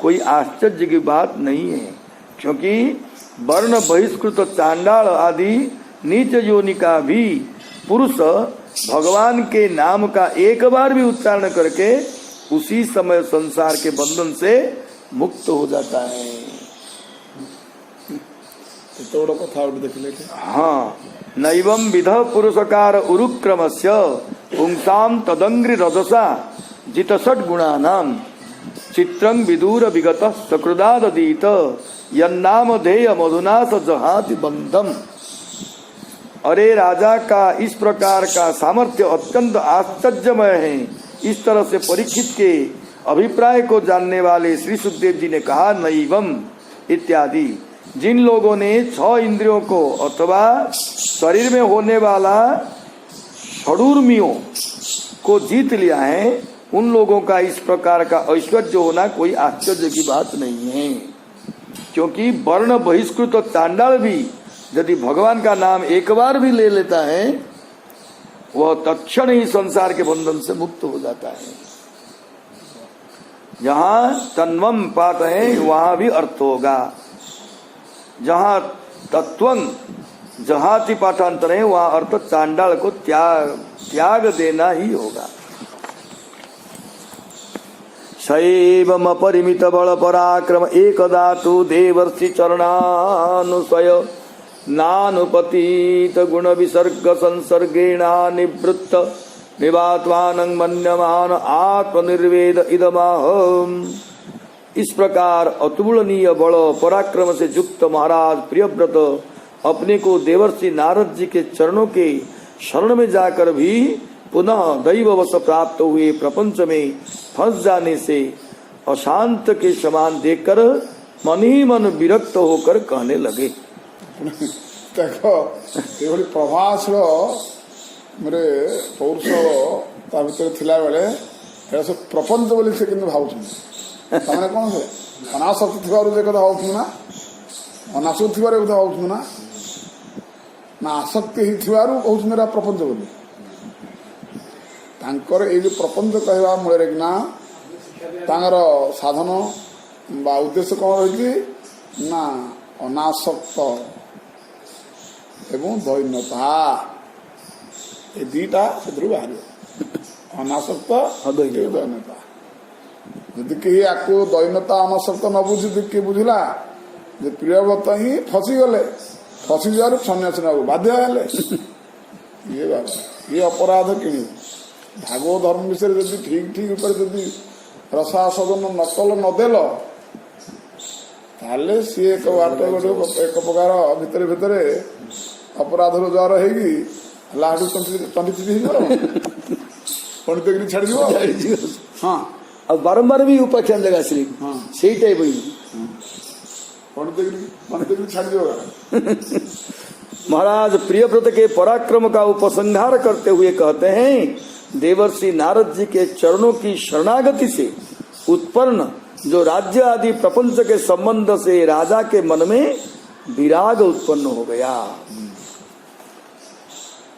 कोई आश्चर्य की बात नहीं है। क्योंकि वर्ण बहिष्कृत चांडाल आदि नीच योनि का भी पुरुष भगवान के नाम का एक बार भी उच्चारण करके उसी समय संसार के बंधन से मुक्त हो जाता है। तो कथा देख लेते। हाँ नैवं विध पुरुषकार उरुक्रमस्य पुंसां तदंग्रि रजसा जित षट गुणानां चित्रं विदूर विगत सकृदादीत यन्नाम धेय मधुना स जहाति बंधम। अरे राजा का इस प्रकार का सामर्थ्य अत्यंत आश्चर्यमय है। इस तरह से परीक्षित के अभिप्राय को जानने वाले श्री सुखदेव जी ने कहा नैवम इत्यादि। जिन लोगों ने 6 इंद्रियों को अथवा शरीर में होने वाला षडूर्मियों को जीत लिया है, उन लोगों का इस प्रकार का ऐश्वर्य होना कोई आश्चर्य की बात नहीं है। क्योंकि वर्ण बहिष्कृत चांडाल भी यदि भगवान का नाम एक बार भी ले लेता है, वह तत्क्षण ही संसार के बंधन से मुक्त हो जाता है। जहाँ तन्वम पाठ है वहां भी अर्थ होगा। जहाँ तत्वं जहाति पाठांतर है वहां अर्थ चांडाल को त्याग देना ही होगा। शैवम अपरिमित बल पराक्रम एक धातु देवर्षि चरणानुसय नानुपतीत गुण विसर्ग संसर्गेणा निवृत्त निवात्वानं मन्यमान आत्मनिर्वेद इदमाहम। इस प्रकार अतुलनीय बल पराक्रम से युक्त महाराज प्रियव्रत अपने को देवर्षि नारद जी के चरणों के शरण में जाकर भी पुनः दैववश प्राप्त हुए प्रपंच में फंस जाने से अशांत के समान देखकर मन ही मन विरक्त होकर कहने लगे। देखो ये प्रभास मेरे पौरुष ता भीतर थिला बेले सब प्रपंच बोली से किंतु भावुछन तमने कोन से अनासक्त थिबारु जे कथा भावुछन ना अनासक्त थिबारु कथा भावुछन ना ना आसक्ति ही थिबारु बहुत मेरा प्रपंच बोली तांकर ए जो प्रपंच कहवा मूल रे ना तांगर साधन बा उद्देश्य कौन रही ना अनासक्त एवं दैन्यता ये दीटा से बाहर अनासक्त दैन्यता यदि कहीं आपको दैन्यता अनासक्त न बुझी किए बुझला प्रियव्रत ही फसी गले फसी जारू सन्यास ना बाध्य ये बाबा ये अपराध कि भागवत धर्म विषय यदि ठीक ठीक ऊपर यदि रसास्वादन नकल नदेल ताले सी एक बाट गोटे एक प्रकार भितर भितर अपराध रोजगार होगी लाडू तंत्री पंडितगिरी छाड़ दियो हाँ ଆଉ ବାରମ୍ବାର ବି ଉପାଖ୍ୟାନ ଜାଗା ଆସିଲି ହଁ ସେଇଟା ହିଁ पंडितगिरी छाड़ दियो महाराज प्रियव्रत के पराक्रम का उपसंहार करते हुए कहते हैं देवर्षि नारद जी के चरणों की शरणागति से उत्पन्न जो राज्य आदि प्रपंच के संबंध से राजा के मन में विराग उत्पन्न हो गया।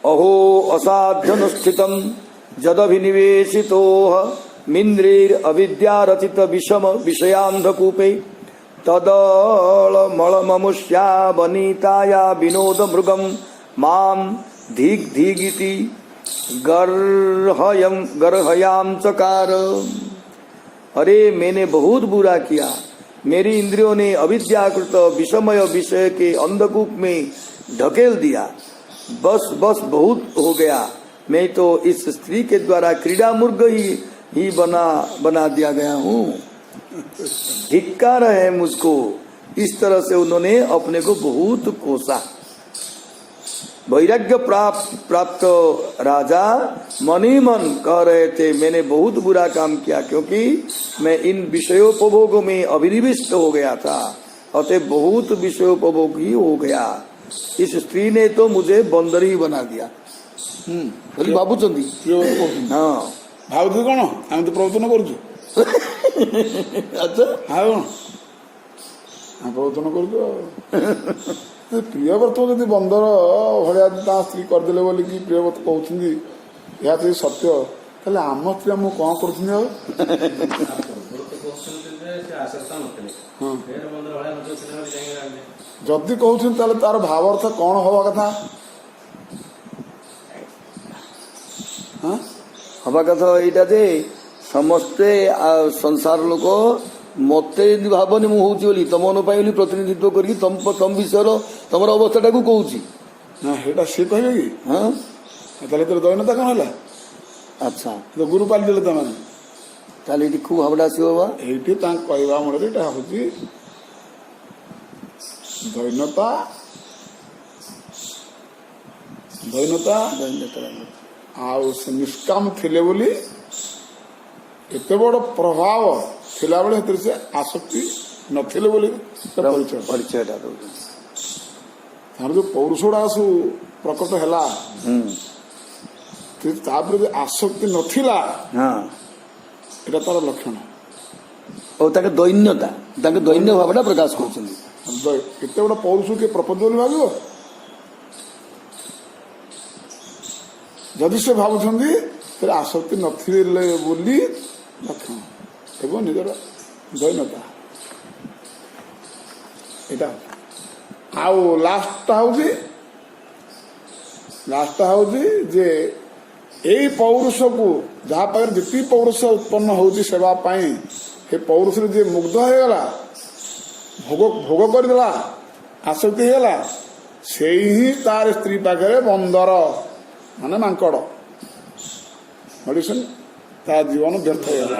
अहो असाध्यन स्थितम जदभिनिवेशितो मिंद्रेर अविद्या रचित विषम विषयांधकूपे तदलमलममुष्या वनिताया विनोद मृगम माम धीग धीगिति गर्हयाम चकार। अरे मैंने बहुत बुरा किया, मेरी इंद्रियों ने अविद्याकृत विषमय विषय के अंधकूप में ढकेल दिया। बस बस बहुत हो गया, मैं तो इस स्त्री के द्वारा क्रीड़ा मुर्ग ही बना दिया गया हूँ। धिक्कार है मुझको। इस तरह से उन्होंने अपने को बहुत कोसा। वैराग्य प्राप्त राजा मन ही मन कह रहे थे मैंने बहुत बुरा काम किया, क्योंकि मैं इन विषयोपभोगों में अभिनिविष्ट हो गया था, अतः बहुत विषयोपभोग ही हो गया। इस स्त्री ने तो मुझे बंदर ही बना दिया। बोली बाबू चंदी हाँ भावुଛୁ कौन आम तो प्रवचन करुଛୁ अच्छा हाँ कौन हाँ प्रवचन करुଛୁ प्रियव्रत जदि बंदर भाया स्त्री करदे बोल कि प्रियव्रत कहते यह तो सत्य ताले आम स्त्री आम कौन कर जदि कहते तार भाव अर्थ कौन हवा कथा हवा कथा यहाँ जे समस्ते संसार लोक मत भावनी मुझे बोली तुम अनुपाई प्रतिनिधित्व करके तुम विषय तुम अवस्था को कहूँ सी कहे कि हाँ तेरे दैनता कौन है अच्छा तो गुरु पाली देले तमाने ताले ये खूब हावड़ा आसो बाबा एठी कहवा मूल यहाँ हूँ दैनता दैनता आउ से निष्काम थिले बोली एते बड़ प्रभाव थिला बेले हेतरे से आसक्ति नथिले बोली परिचय तार जो पौरुषड़ा सब प्रकट हैला तापर जो आसक्ति नथिला हाँ एटा तार लक्षण और दैन्यता दैन्य भावना प्रकाश कर एते बड़ पौरुष के प्रपंच बोली भाव जदि से भावुंट फिर आसक्ति नथिले बोली लक्षण एवं निजर दैनता एटा आउ लास्ट हूँ जे यही पौरुष को जहाँ पाखे जी पौरुष उत्पन्न होती सेवा हे पौरुष जी मुग्ध होगला भोग करदेला आसक्ति होगला से ही तार स्त्री पाखे बंदर माने मांकड़ मेडिसिन ता जीवन व्यर्थ होगला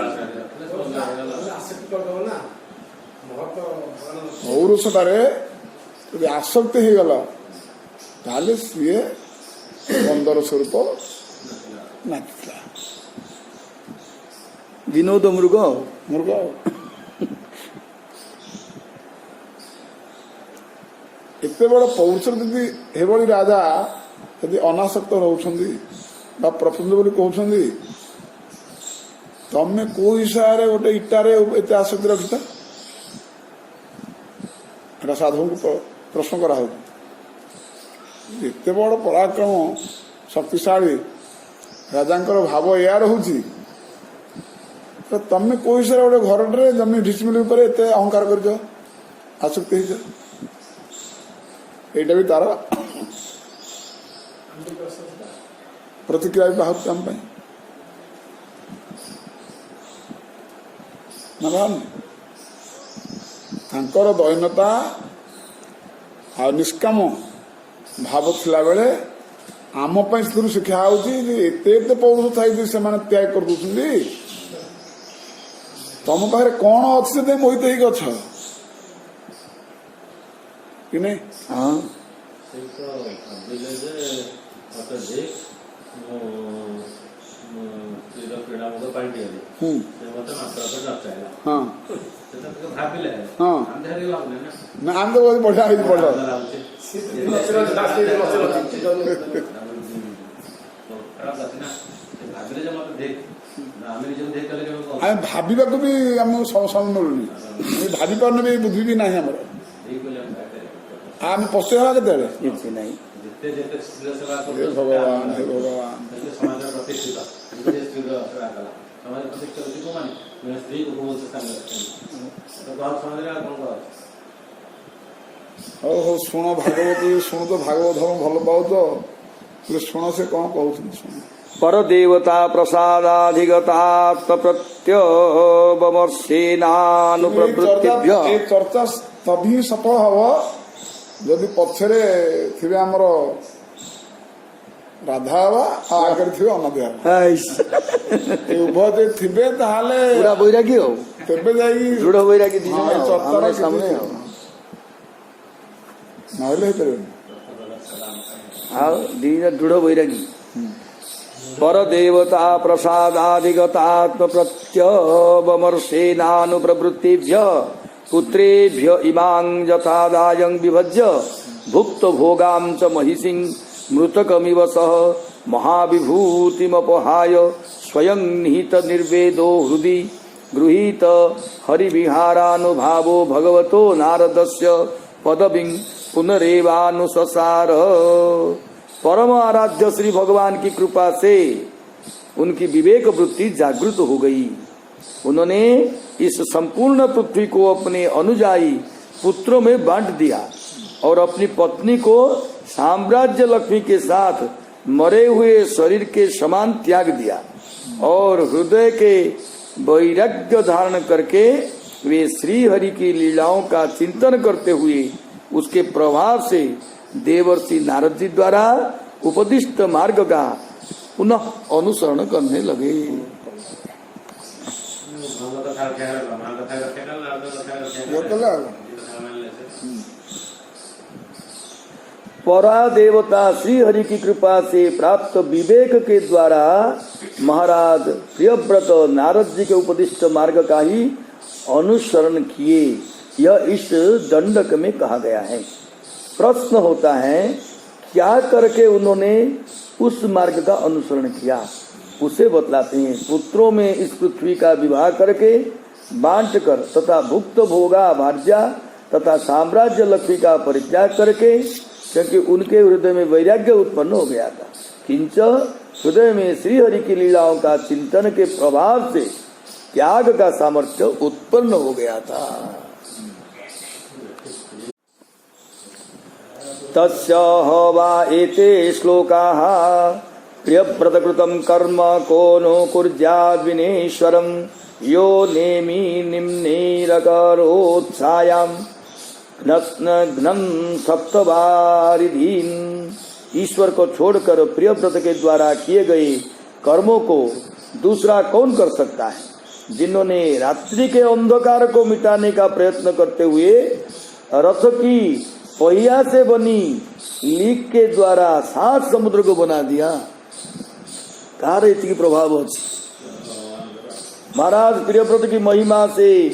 पौरुषटार यदि आसक्ति होगला ताले सी बंदर स्वरूप नाचला विनोद मृग मृग एते बड़ पौरुष यदि हेबली राजा यदि अनासक्त रोचंदी बा प्रफुल्ल बोली कहउछंदी तमे को हिसाब गोटे इटारे एते आसक्ति रखिता एटा साधु को प्रश्न करा हो एते बड़ पराक्रम शक्तिशाली राजांकर भाव या रहुची तो तमे को हिसाब गोटे घर जमी ढिचमिल एते अहंकार कर आसक्ति एटा भी तार प्रतिक्रिया भी बाहर काम तांकर दैनता आ निष्काम भाव थिला बेले आम से शिक्षा होते पौरुष थी से त्याग कर तुम पाखे कौन अच्छे मोहित हो गछ कि नहीं हाँ ପେଡ଼ା ମୁଗ ପାଣି ଟିକେ ହୁଁ ମତେ ମାତ୍ର ନଚାଇଲା ହଁ ସେଟା ଟିକେ ଭାବିଲେ ହଁ ଆମେ ଧରି ଲାଗୁନି ନା ନା ଆମେ ତ ବହୁତ ବଢିଆ ହେଇଛି ବଢିଆ ଲାଗୁଛି ଖରାପ ଅଛି ନା ଭାବିଲେ ଯେ ମତେ ଦେଖ ଆମେ ନିଜକୁ ଦେଖ କଲେ କେବେ ଆମେ ଭାବିବାକୁ ବି ଆମକୁ ସମୟ ମିଳୁନି ଆମେ ଭାବି ପାରୁନି ବି ବୁଦ୍ଧି ବି ନାହିଁ ଆମର ଆମେ ପସ୍ତେଇବା କେତେବେଳେ କିଛି ନାହିଁ। ଯେତେ ଯେତେ ସ୍ତ୍ରୀର ସେବା ହେ ଭଗବାନ ହେ ଭଗବାନ ସେତେ ସମାଜର ପ୍ରତିଷ୍ଠିତ ନିଜେ ସ୍ତ୍ରୀର ସେବା କଲା ସମାଜ ପ୍ରତିଷ୍ଠିତ ହେଉଛି କୋଉମାନେ ସ୍ତ୍ରୀକୁ ବହୁତ ସ୍ଥାନରେ ଅଛନ୍ତି ବହୁତ ସମାଜରେ ଆଉ କଣ କର ହଉ ହଉ ଶୁଣ ଭାଗବତ ଶୁଣ ତ ଭାଗବତ ଧର୍ମ ଭଲ ପାଉଛ ଟିକେ ଶୁଣ ସେ କଣ କହୁଛନ୍ତି ଶୁଣ परदेवता प्रसादाधिगतात्म प्रत्यवमर्शेनानुप्रवृत्तिभ्य ଏ ଚର୍ଚ୍ଚା ତभी ସଫଳ ହବ ଯଦି ପଛରେ ଥିବେ ଆମର ରାଧା ବାବା ଆଉ ଆଗରେ ଥିବେ ଅନଦୀ ବାବା ଏ ଉଭୟ ଯଦି ଥିବେ ତାହେଲେ पूरा बैरागी हो ତେବେ ଯାଇକି दृढ़ बैरागी दी ହଁ, ଏ ଚର୍ଚ୍ଚାର କିଛି सामने हो ନହେଲେ ହେଇପାରିବନି हाँ दीन दृढ़ बैरागी परदेवता प्रसादाधिगतात्म प्रत्यवमर्शेनानुप्रवृत्तिभ्य पुत्रेभ्य इमां यथादायं विभज्य भुक्त भोगां च महिषिं मृतकमिव सह महाविभूतिमपहाय स्वयं निहित निर्वेदो हृदि गृहीत हरिविहारानुभावो भगवतो नारदस्य पदवीं पुनरेवानुससार। परम आराध्य श्री भगवान की कृपा से उनकी विवेक वृत्ति जागृत हो गई। उन्होंने इस संपूर्ण पृथ्वी को अपने अनुयायी पुत्रों में बांट दिया और अपनी पत्नी को साम्राज्य लक्ष्मी के साथ मरे हुए शरीर के समान त्याग दिया और हृदय के वैराग्य धारण करके वे श्री हरि की लीलाओं का चिंतन करते हुए उसके प्रभाव से देवर्षि नारद जी द्वारा उपदिष्ट मार्ग का पुनः अनुसरण करने लगे। परा देवता श्री हरि की कृपा से प्राप्त विवेक के द्वारा महाराज प्रियव्रत नारद जी के उपदिष्ट मार्ग का ही अनुसरण किए। यह इस दंडक में कहा गया है। प्रश्न होता है क्या करके उन्होंने उस मार्ग का अनुसरण किया, उसे बतलाते हैं। पुत्रों में इस पृथ्वी का विवाह करके बांट कर तथा भुक्त भोगा भार्या तथा साम्राज्य लक्ष्मी का परित्याग करके, क्योंकि उनके हृदय में वैराग्य उत्पन्न हो गया था। किंच हृदय में श्री हरि की लीलाओं का चिंतन के प्रभाव से त्याग का सामर्थ्य उत्पन्न हो गया था। तस्य वा एते श्लोकाः प्रियव्रतकृतं कर्म को नो कुर्याद् विनेश्वरं यो नेमि निम्नैरकरोत्सायां घ्नं सप्तवारिधीन्। ईश्वर को छोड़कर प्रियव्रत के द्वारा किए गए कर्मों को दूसरा कौन कर सकता है? जिन्होंने रात्रि के अंधकार को मिटाने का प्रयत्न करते हुए रथ की पहिया से बनी लीक के द्वारा 7 समुद्र को बना दिया। कार इतनी प्रभाव अच्छी महाराज प्रियव्रत की महिमा से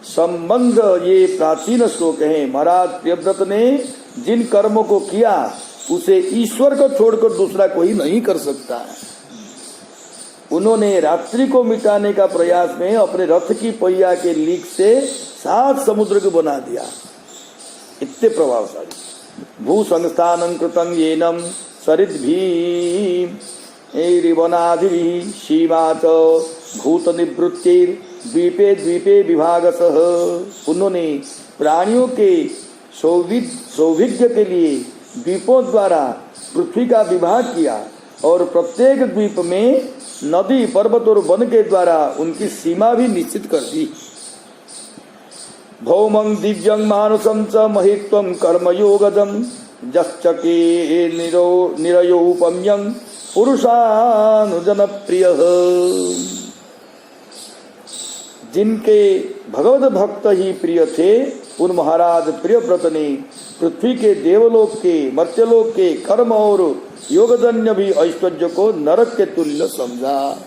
संबंध ये प्राचीन श्लोक है। महाराज प्रियव्रत ने जिन कर्मों को किया उसे ईश्वर को छोड़कर दूसरा कोई नहीं कर सकता है। उन्होंने रात्रि को मिटाने का प्रयास में अपने रथ की पहिया के लीक से 7 समुद्र को बना दिया। इतने प्रभावशाली। भू संस्थानं कृतं येनम सरिद्भिरिवनादिभिः सीमा च भूत निवृत्तिर द्वीपे द्वीपे विभागसः। उन्होंने प्राणियों के सौभिग्य के लिए द्वीपों द्वारा पृथ्वी का विभाग किया और प्रत्येक द्वीप में नदी पर्वत और वन के द्वारा उनकी सीमा भी निश्चित कर दी। भौमं दिव्यं मानुषं च महित्वं कर्मयोगजं जश्चके निरयोपम्यं पुरुषानुजनप्रियः। जिनके भगवत भक्त ही प्रिय थे उन महाराज प्रियव्रत ने पृथ्वी के देवलोक के मर्त्यलोक के कर्म और योगजन्य भी ऐश्वर्य को नरक के तुल्य समझा।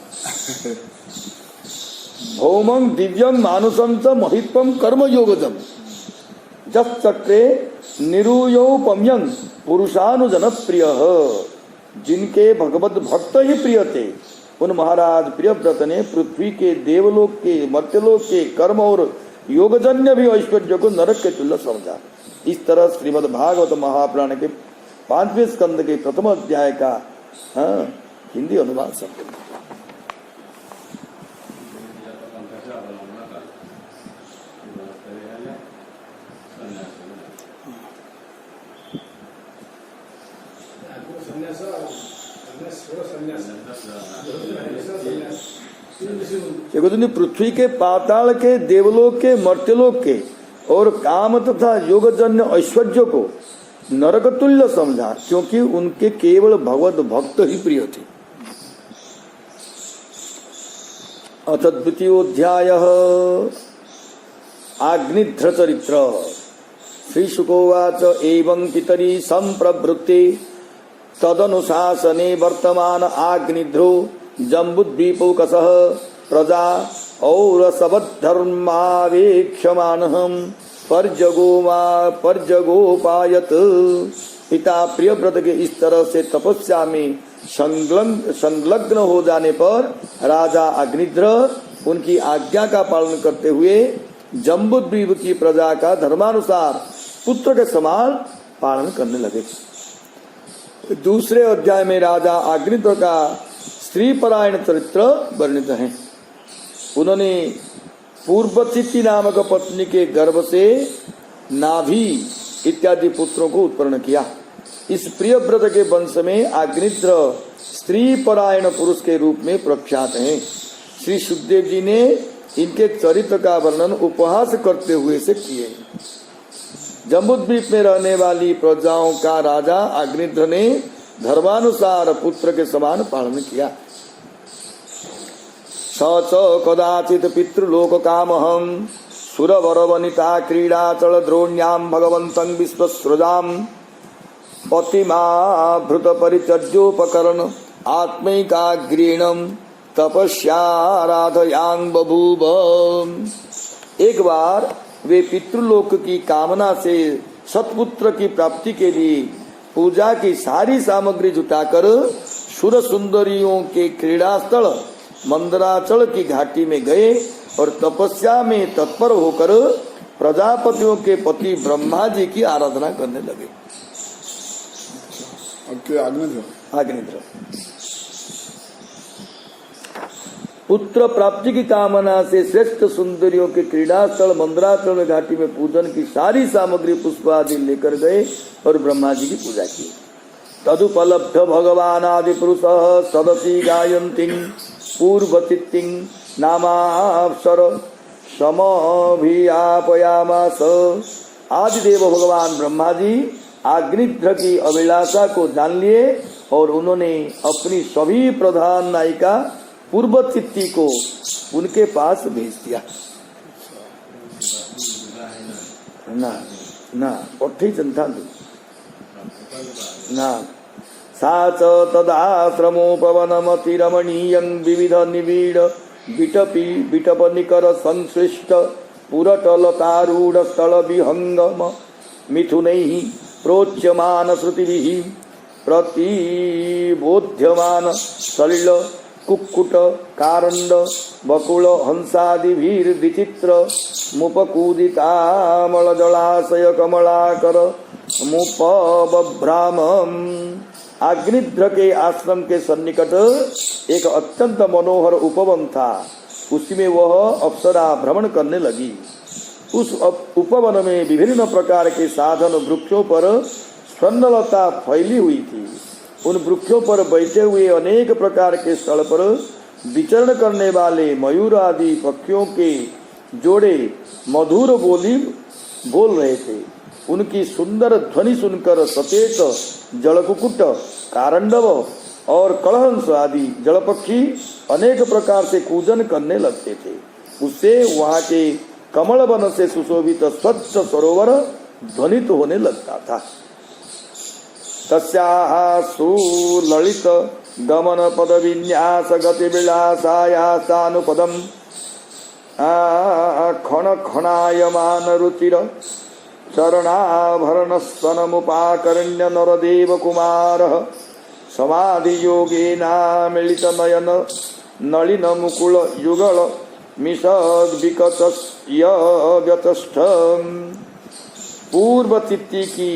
भौमं दिव्यं मानुषं च महित्वं कर्म योगजम जक्रे निरूयोपम्यं पुरुषानुजन प्रिय। जिनके भगवत भक्त ही प्रिय थे उन महाराज प्रियव्रत ने पृथ्वी के, देवलोक के, मर्त्यलोक के कर्म और योगजन्य भी ऐश्वर्य को नरक के तुल्य समझा। इस तरह श्रीमद् भागवत महापुराण के 5वें स्कंद के प्रथम अध्याय का हिंदी अनुवाद संपूर्ण। पृथ्वी के, पाताल के, देवलोक के, मर्त्यलोक के और काम तथा योगजन्य ऐश्वर्य को नरक तुल्य समझा, क्योंकि उनके केवल भगवत भक्त ही प्रिय थे। अथ द्वितीयोऽध्याय आग्निध्र चरित्र। श्री शुकोवाच एवं पितरी संप्रवृत्ते तदनुशासने वर्तमान आग्निध्रो जम्बुद्वीपोकसः प्रजा औरसवद्धर्मावेक्ष्यमाणः पर्जगोपायत। पिता प्रियव्रत के इस तरह से तपस्या में संलग्न हो जाने पर राजा अग्निध्र उनकी आज्ञा का पालन करते हुए जम्बुद्वीप की प्रजा का धर्मानुसार पुत्र के समान पालन करने लगे। दूसरे अध्याय में राजा अग्निध्र का स्त्री परायण चरित्र वर्णित है। उन्होंने पूर्वचित्ती नामक पत्नी के गर्भ से नाभि इत्यादि पुत्रों को उत्पन्न किया। इस प्रियव्रत के वंश में अग्निध्र स्त्री परायण पुरुष के रूप में प्रख्यात हैं। श्री सुखदेव जी ने इनके चरित्र का वर्णन उपहास करते हुए से किए। जम्बुद्वीप में रहने वाली प्रजाओं का राजा अग्निध्र ने धर्मानुसार पुत्र के समान पालन किया। स कदाचित पितृलोक कामहं सुरवर वनिता क्रीडाचल द्रोण्यां भगवन्तं विश्वसृजां पतिमाभृत परिचर्योपकरण आत्मैकाग्रेणं तपस्याराधयां बभूव। एक बार वे पितृलोक की कामना से सत्पुत्र की प्राप्ति के लिए पूजा की सारी सामग्री जुटाकर सुर सुंदरियों के क्रीड़ा स्थल मंदराचल की घाटी में गए और तपस्या में तत्पर होकर प्रजापतियों के पति ब्रह्मा जी की आराधना करने लगे। अग्निध्र पुत्र प्राप्ति की कामना से श्रेष्ठ सुंदरियों के क्रीड़ा स्थल मंदराचल घाटी में पूजन की सारी सामग्री पुष्प आदि लेकर गए और ब्रह्मा जी की पूजा की। तदुपलब्ध भगवान आदि पुरुष सदसी गायन्ति पूर्वचित्ति नामाप्सर समभियापयामास। आदिदेव भगवान ब्रह्मा जी अग्निध्र की अभिलाषा को जान लिए और उन्होंने अपनी सभी प्रधान नायिका पूर्वचित्ती को उनके पास भेज दिया। ना ना पट्टी जनता ना साच तदाश्रमोपवनमतिरमणीयं विविध निबिड़ विटप निकर संश्लिष्ट पुरटलतारूढ़ स्थल विहंगम मिथुनैः प्रोच्यमान श्रुतिभिः प्रतिबोध्यमान सलिल कुक्कुट कारंड बकुल हंसादिभिर्विचित्र मुपकूदितामल जलाशय कमलाकर मुपबभ्रामम्। अग्निध्र के आश्रम के सन्निकट एक अत्यंत मनोहर उपवन था। उसमें वह अप्सरा भ्रमण करने लगी। उस उपवन में विभिन्न प्रकार के साधन वृक्षों पर स्वर्णलता फैली हुई थी। उन वृक्षों पर बैठे हुए अनेक प्रकार के स्थल पर विचरण करने वाले मयूर आदि पक्षियों के जोड़े मधुर बोली बोल रहे थे। उनकी सुंदर ध्वनि सुनकर सचेत जलकुकुट कारंडव और कलहंस आदि जलपक्षी अनेक प्रकार से कूजन करने लगते थे। उससे वहां के कमल वन से सुशोभित स्वच्छ सरोवर ध्वनित होने लगता था। तस्याः सुललित गमन पद विन्यास गति विलासायासानुपदम खण खणायमान रुचिर चरणाभरण स्तनमुपाकर्ण्य नरदेव कुमार समाधि योगेना मिलित नयन नलिन मुकुल युगल मिषद विकटस्यगतस्थ पूर्व तिथि की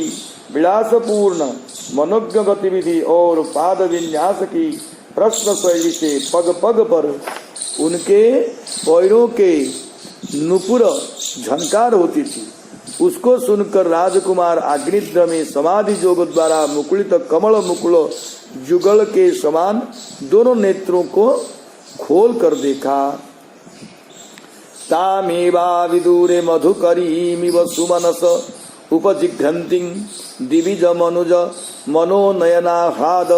विलासपूर्ण मनोज्ञ गतिविधि और पाद विन्यास की प्रश्न शैली से पग पग पर उनके पैरों के नुपुर झनकार होती थी। उसको सुनकर राजकुमार अग्निद्र में समाधि योग द्वारा मुकुलित कमल मुकुल जुगल के समान दोनों नेत्रों को खोल कर देखा। तामेवा विदूरे मधुकरीमिव सुमनस उपजिघ्रन्ति दिविज मनुज मनोनयनाह्लाद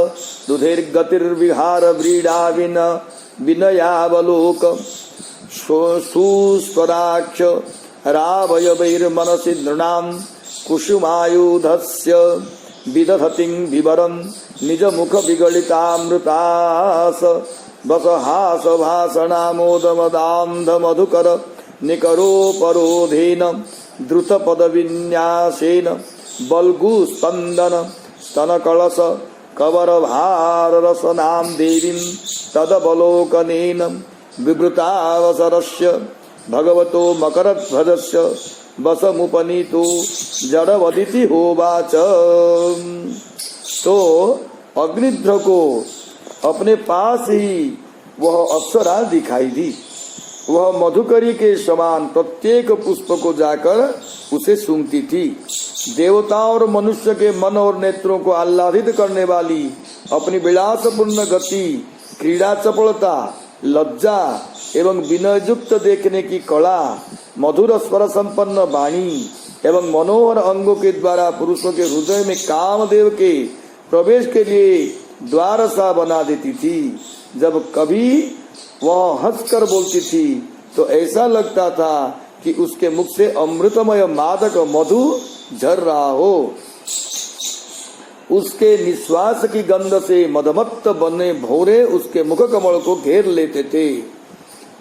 दुधैर्गतिर्विहार व्रीडा विनयावलोक सुस्वराक्ष रावयवैर्मनसि नृणां कुसुमायुधस्य विदधतिं विवरं निजमुख विगलितामृतास बसहास भाषणामोदमदान्ध मधुकर निकरोपरोधेन द्रुतपद विन्यासेन बल्गु स्पन्दन स्तनकलश कवर भार रसनां देवीं तदवलोकनेन विवृतावसरस्य भगवतो मकरध्वजस्य वसमुपनीतो जड़वदिति होवाच। तो अग्निध्र को अपने पास ही वह अप्सरा दिखाई दी। वह मधुकरी के समान प्रत्येक पुष्प को जाकर उसे सूंघती थी। देवताओं और मनुष्य के मन और नेत्रों को आह्लादित करने वाली अपनी विलासपूर्ण गति, क्रीड़ा चपलता, लज्जा एवं विनययुक्त देखने की कला, मधुर स्वर संपन्न वाणी एवं मनोहर अंगों के द्वारा पुरुषों के हृदय में कामदेव के प्रवेश के लिए द्वार सा बना देती थी। जब कभी वह हंसकर बोलती थी तो ऐसा लगता था कि उसके मुख से अमृतमय मादक मधु झर रहा हो। उसके निश्वास की गंध से मदमत्त बने भौरे उसके मुख कमल को घेर लेते थे।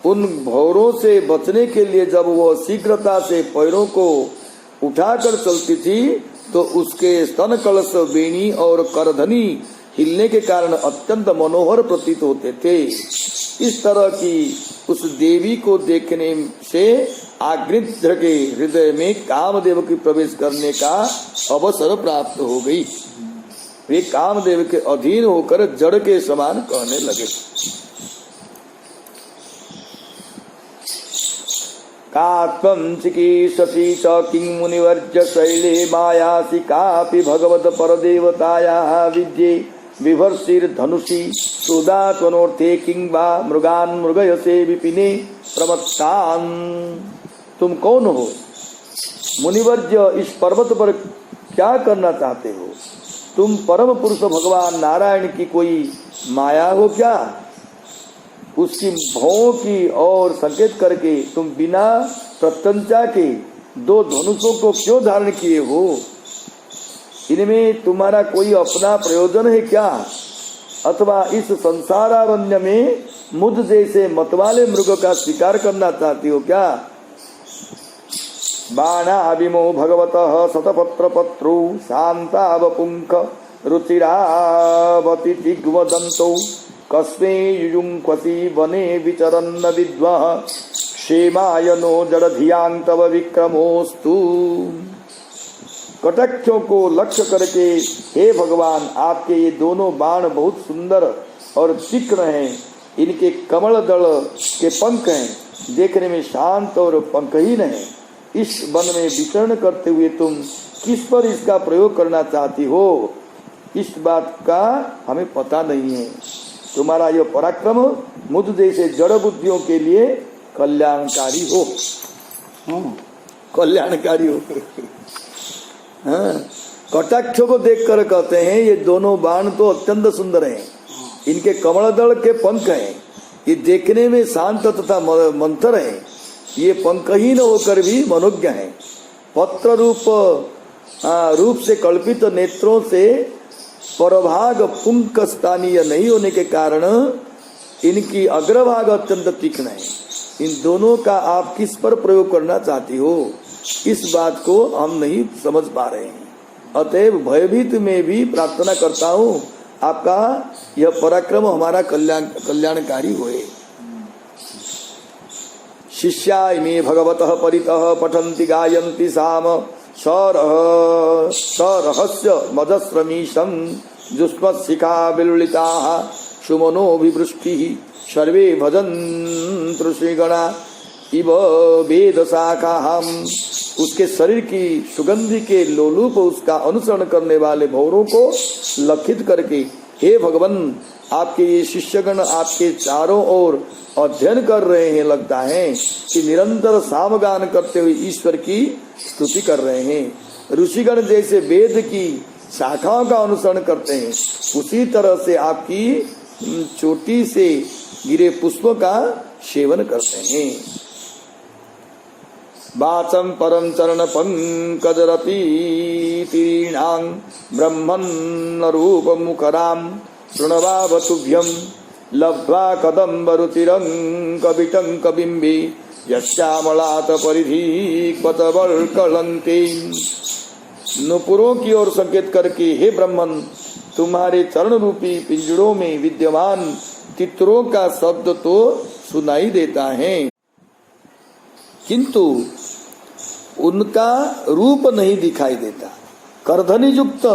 उन भौरों से बचने के लिए जब वह शीघ्रता से पैरों को उठाकर चलती थी तो उसके स्तन कलश, वेणी और करधनी हिलने के कारण अत्यंत मनोहर प्रतीत होते थे। इस तरह की उस देवी को देखने से अग्निध्र के हृदय में कामदेव की प्रवेश करने का अवसर प्राप्त हो गई। वे कामदेव के अधीन होकर जड़ के समान कहने लगे। कात्वं चिकीर्षसि च किं मुनिवर्य शैले मायासि कापि भगवत परदेवतायाः विद्ये विभर्षिर्धनुषि सुदात्वनोर्थे किं वा मृगान् मृगयसे विपिने प्रमत्तान्। तुम कौन हो मुनिवर्य? इस पर्वत पर क्या करना चाहते हो? तुम परम पुरुष भगवान नारायण की कोई माया हो क्या? उसकी भौं की और संकेत करके तुम बिना प्रत्यंचा के दो धनुषों को क्यों धारण किए हो? इनमें तुम्हारा कोई अपना प्रयोजन है क्या? अथवा इस संसारारण्य में मुझ जैसे मतवाले मृग का शिकार करना चाहती हो क्या? बाणाभिमो भगवतः शतपत्र पत्रौ शांतावपुंख रुचिरावति दिग्वदन्तौ कस्मै युयुङ्क्वसि वने विचरन्न विद्वः क्षेमायनो जड़धियां तव विक्रमोस्तु। कटाक्षों को लक्ष्य करके हे भगवान, आपके ये दोनों बाण बहुत सुंदर और तीक्ष्ण हैं। इनके कमल दल के पंख हैं, देखने में शांत और पंखहीन हैं। इस वन में विचरण करते हुए तुम किस पर इसका प्रयोग करना चाहती हो, इस बात का हमें पता नहीं है। तुम्हारा यह पराक्रम मुझ जैसे जड़ बुद्धियों के लिए कल्याणकारी हो। कल्याणकारी हो। हाँ, कटाक्ष को देखकर कहते हैं ये दोनों बाण तो अत्यंत सुंदर हैं। इनके कमल दल के पंख हैं, ये देखने में शांत तथा मंथर हैं। ये पंखहीन होकर भी मनोज्ञ हैं। पत्र रूप से कल्पित नेत्रों से परभाग पुंक स्थानीय नहीं होने के कारण इनकी अग्रभाग अत्यंत तीक्ष्ण है। इन दोनों का आप किस पर प्रयोग करना चाहती हो, इस बात को हम नहीं समझ पा रहे हैं। अतएव भयभीत में भी प्रार्थना करता हूँ आपका यह पराक्रम हमारा कल्याणकारी होए। शिष्या इमे भगवतः परितः पठन्ति गायन्ति साम सरहस्य मजस्रमीशं जुष्मशिखा विलुलिताः सुमनोभिवृष्टिः सर्वे भजन्तु श्रीगणा इव वेद शाखाहम। उसके शरीर की सुगंधि के लोलुप उसका अनुसरण करने वाले भौरों को लक्षित करके, हे भगवान आपके ये शिष्यगण आपके चारों ओर अध्ययन कर रहे हैं। लगता है कि निरंतर सामगान करते हुए ईश्वर की स्तुति कर रहे हैं। ऋषिगण जैसे वेद की शाखाओं का अनुसरण करते हैं, उसी तरह से आपकी चोटी से गिरे पुष्पों का सेवन करते हैं। वाचं परम चरण पंकजरति तीर्णां ब्रह्मन् रूप मुखराम शृण्वावतुभ्यं लब्ध्वा कदम्बरुचिरं कविटं कबिम्बि यश्यामलात परिधि क्वतवर्कलंके। नुपुरों की ओर संकेत करके, हे ब्रह्मन तुम्हारे चरण रूपी पिंजड़ों में विद्यमान तितरों का शब्द तो सुनाई देता है, किंतु उनका रूप नहीं दिखाई देता। करधनी युक्त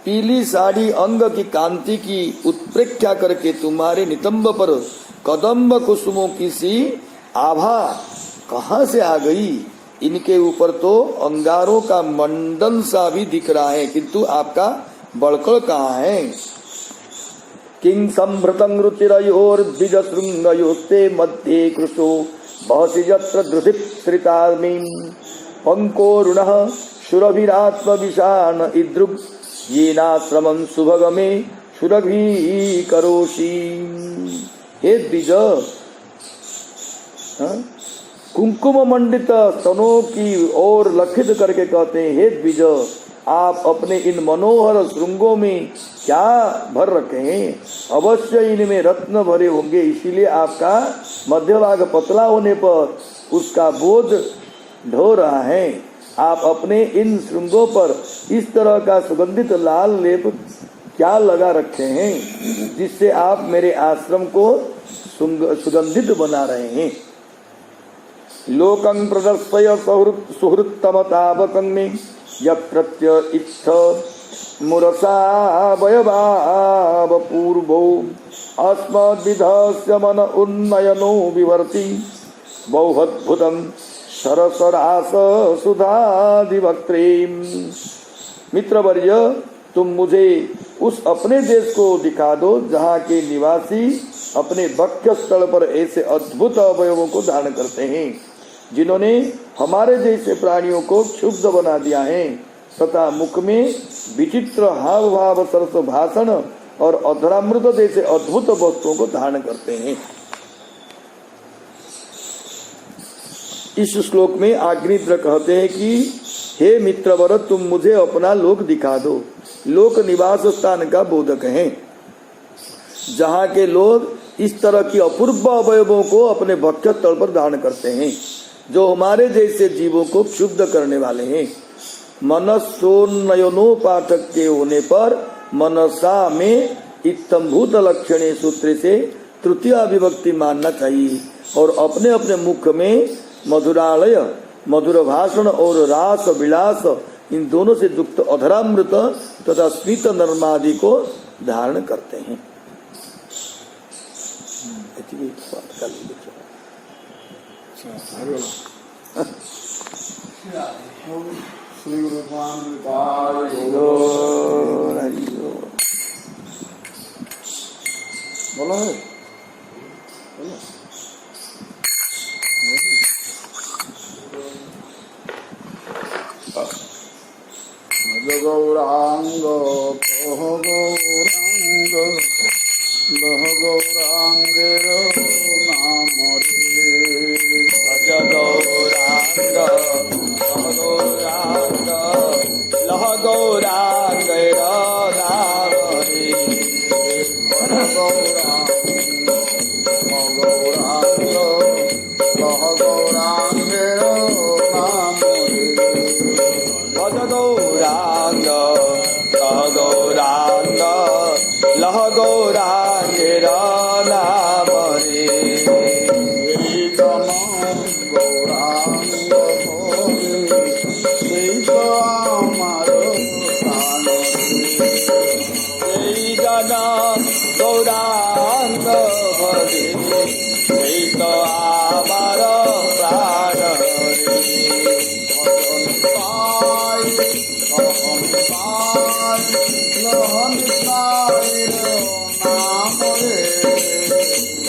पीली साड़ी अंग की कांति की उत्प्रेक्षा करके तुम्हारे नितंब पर कदम्ब कुसुमों की सी आभा कहाँ से आ गई। इनके ऊपर तो अंगारों का मंडन सा भी दिख रहा है, किंतु आपका बड़कड़ कहाँ है। किं संभृतं रुचिरयोर्द्विज शृंगयोस्ते मध्ये कृशो बहसि यत्र दृशित्रितामीं पंकोरुणः सुरभिरात्म विषाण इद्रुग येनाश्रमं सुभगमे सुरभि करोषि। हे द्विज, कुंकुम मंडित स्तनों की ओर लक्षित करके कहते हैं, हे द्विज आप अपने इन मनोहर श्रृंगों में क्या भर रखे हैं। अवश्य इनमें रत्न भरे होंगे, इसीलिए आपका मध्य भाग पतला होने पर उसका बोझ ढो रहा है। आप अपने इन श्रृंगों पर इस तरह का सुगंधित लाल लेप क्या लगा रखे हैं, जिससे आप मेरे आश्रम को सुगंधित बना रहे हैं। लोकं प्रदर्शय सुहृत्तमतावकं में यत्रत्य इत्थ मुरसा वयभाव पूर्वो अस्मद्विधस्य मन उन्नयनो विवर्ति बहुद्भुतं सरसरास सुधाधिवक्त्रीं। मित्रवर्य, तुम मुझे उस अपने देश को दिखा दो जहाँ के निवासी अपने वक्ष स्थल पर ऐसे अद्भुत अवयवों को धारण करते हैं, जिन्होंने हमारे जैसे प्राणियों को क्षुब्ध बना दिया है, तथा मुख में विचित्र हाव भाव सरस भाषण और अधरामृत जैसे अद्भुत वस्तुओं को धारण करते हैं। इस श्लोक में अग्निद्र कहते हैं कि हे मित्रवर, तुम मुझे अपना लोक दिखा दो। लोक निवास स्थान का बोधक है, जहाँ के लोग इस तरह की अपूर्व अवयवों को अपने वक्ष तल पर धारण करते हैं, जो हमारे जैसे जीवों को क्षुब्ध करने वाले हैं। मनसोन्नयनो पाठक के होने पर मनसा में इत्तंभूत लक्षणे सूत्र से तृतीय विभक्ति मानना चाहिए और अपने अपने मुख में मधुरालय, मधुर भाषण और रास विलास, इन दोनों से युक्त अधरामृत तथा स्मित नर्मादि को धारण करते हैं। श्री गुरु बोलो है, बोलो। गौरांग कह गौरांग लह गौरांगेर नाम रे। गौरांग लह गौरांगेर नाम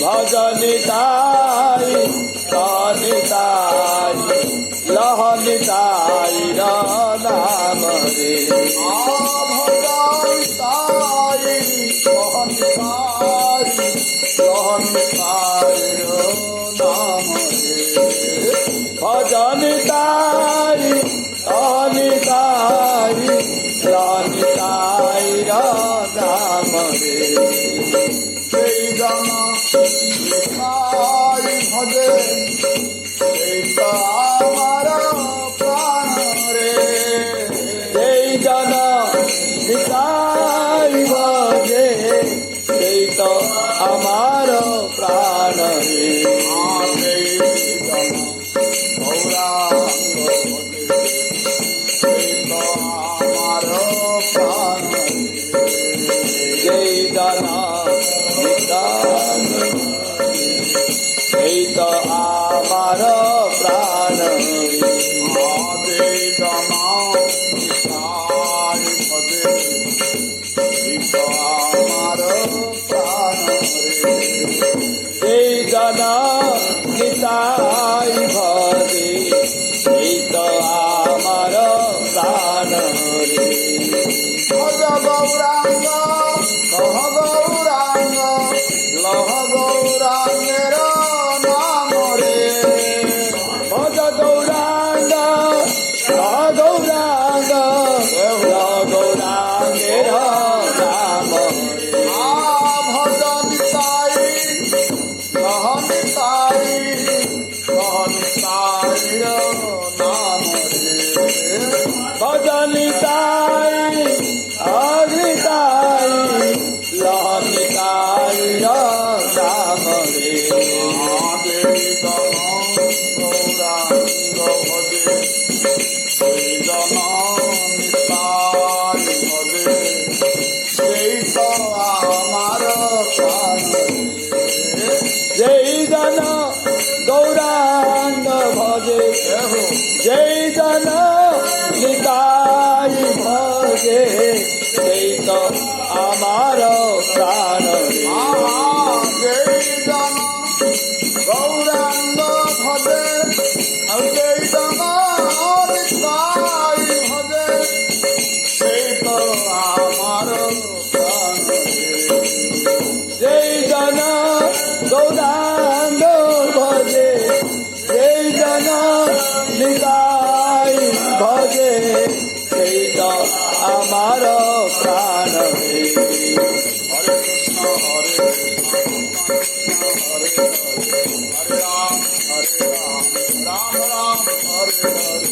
भजनिताय तानिताय लहनिताय नाम रे भजनिताय लहनिताय लहनिताय नाम रे भजनिताय तानिताय लहनिताय नाम रे সেই জন নিতাই ভজে সেই তো আমার প্রাণ রে সেই জন নিতাই ভজে সেই তো আমার প্রাণ রে সেই জন গৌরাঙ্গ ভজে সেই তো আমার প্রাণ সেই জন নিতাই সেই তো আমার প্রাণ সেই জন নিতাই ভজে সেই তো আমার প্রাণ সেই জন নিতাই ভজে সেই তো আমার প্রাণ রে ভজ গৌরাঙ্গ কহ গৌরাঙ্গ লহ গৌরাঙ্গের নাম রে ভজ গৌরাঙ্গ গৌরাঙ্গ গৌরাঙ্গের নাম ভজ নিতাই লহ নিতাই লহ নিতাইর নাম রে ভজনিতাই অগ্নিতাই লহনিতাই রাম রে দেবী জন গৌরাঙ্গ ভজে সেই জন নিতাই ভজে সেই তো আমার প্রাণ যেই জন গৌরাঙ্গ ভজে যেই জন নিতাই ভজে সেই তো আমার প্রাণ রে যেই জন গৌরাঙ্গ ভজে যেই জন নিতাই ভজে সেই তো আমার প্রাণ যেই জন গৌরাঙ্গ ভজে যেই জন নিতাই ভজে সেই তো আমার প্রাণ রে হরে কৃষ্ণ হরে হরে হরে রাম রাম রাম হরে হরে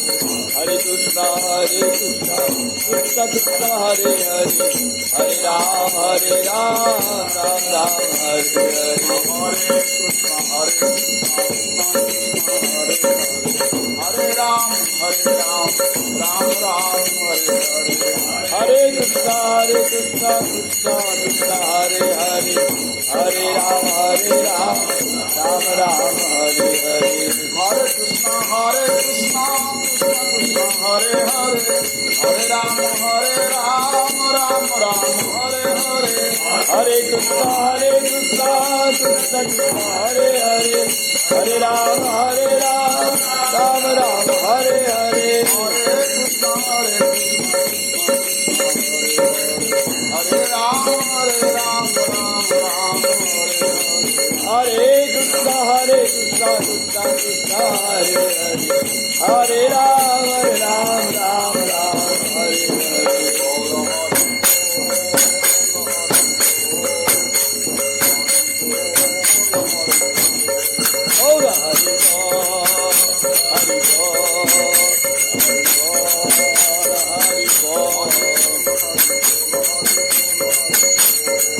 हरे कृष्ण कृष्ण कृष्ण हरे हरे हरे राम राम राम हरे हरे हरे कृष्ण हरे हरे राम राम राम हरे हरे हरे कृष्ण कृष्ण कृष्ण हरे हरे हरे राम राम राम हरे हरे हरे कृष्ण कृष्ण कृष्ण हरे हरे हरे राम राम राम हरे हरे हरे कृष्ण कृष्ण कृष्ण हरे हरे हरे राम राम राम हरे हरे हरे कृष्ण हरे राम राम राम हरे हरे हरे कृष्ण कृष्ण कृष्ण हरे हरे हरे राम राम राम हरे हरे और हरि हरि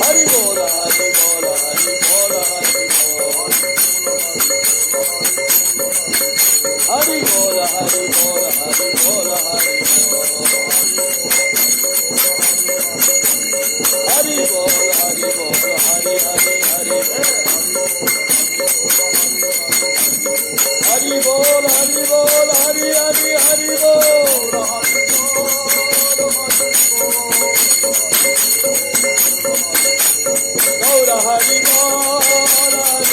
हरि बोल हरि बोल हरि बोल हरि बोल हरि बोल हरि बोल हरि बोल हरि बोल हरि बोल हरि हरि हरि हरि बोल हरि बोल हरि हरि हरि बोल गौर हरि बोल हरि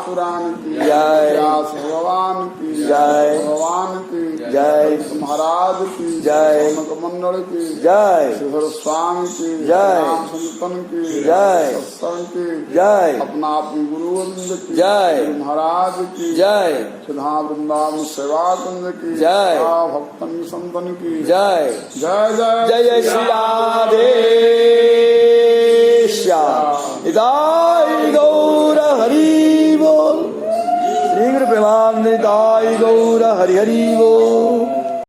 पुराण की जय। व्यास भगवान की जय। भगवान की जय। महाराज की जय। कनक मंडल की जय। श्रीधर स्वामी की जय। राम संतन की जय। सत्संग की जय। अपना अपनी गुरु गोविंद की जय। गुरु महाराज की जय। सुधा वृंदावन सेवा कुंज की जय। भक्तन संतन की जय। जय जय जय जय श्री राधे श्याम निताय गौर हरि बोल। श्री गुरु प्रेमानंद निताय गौर हरि हरि बोल।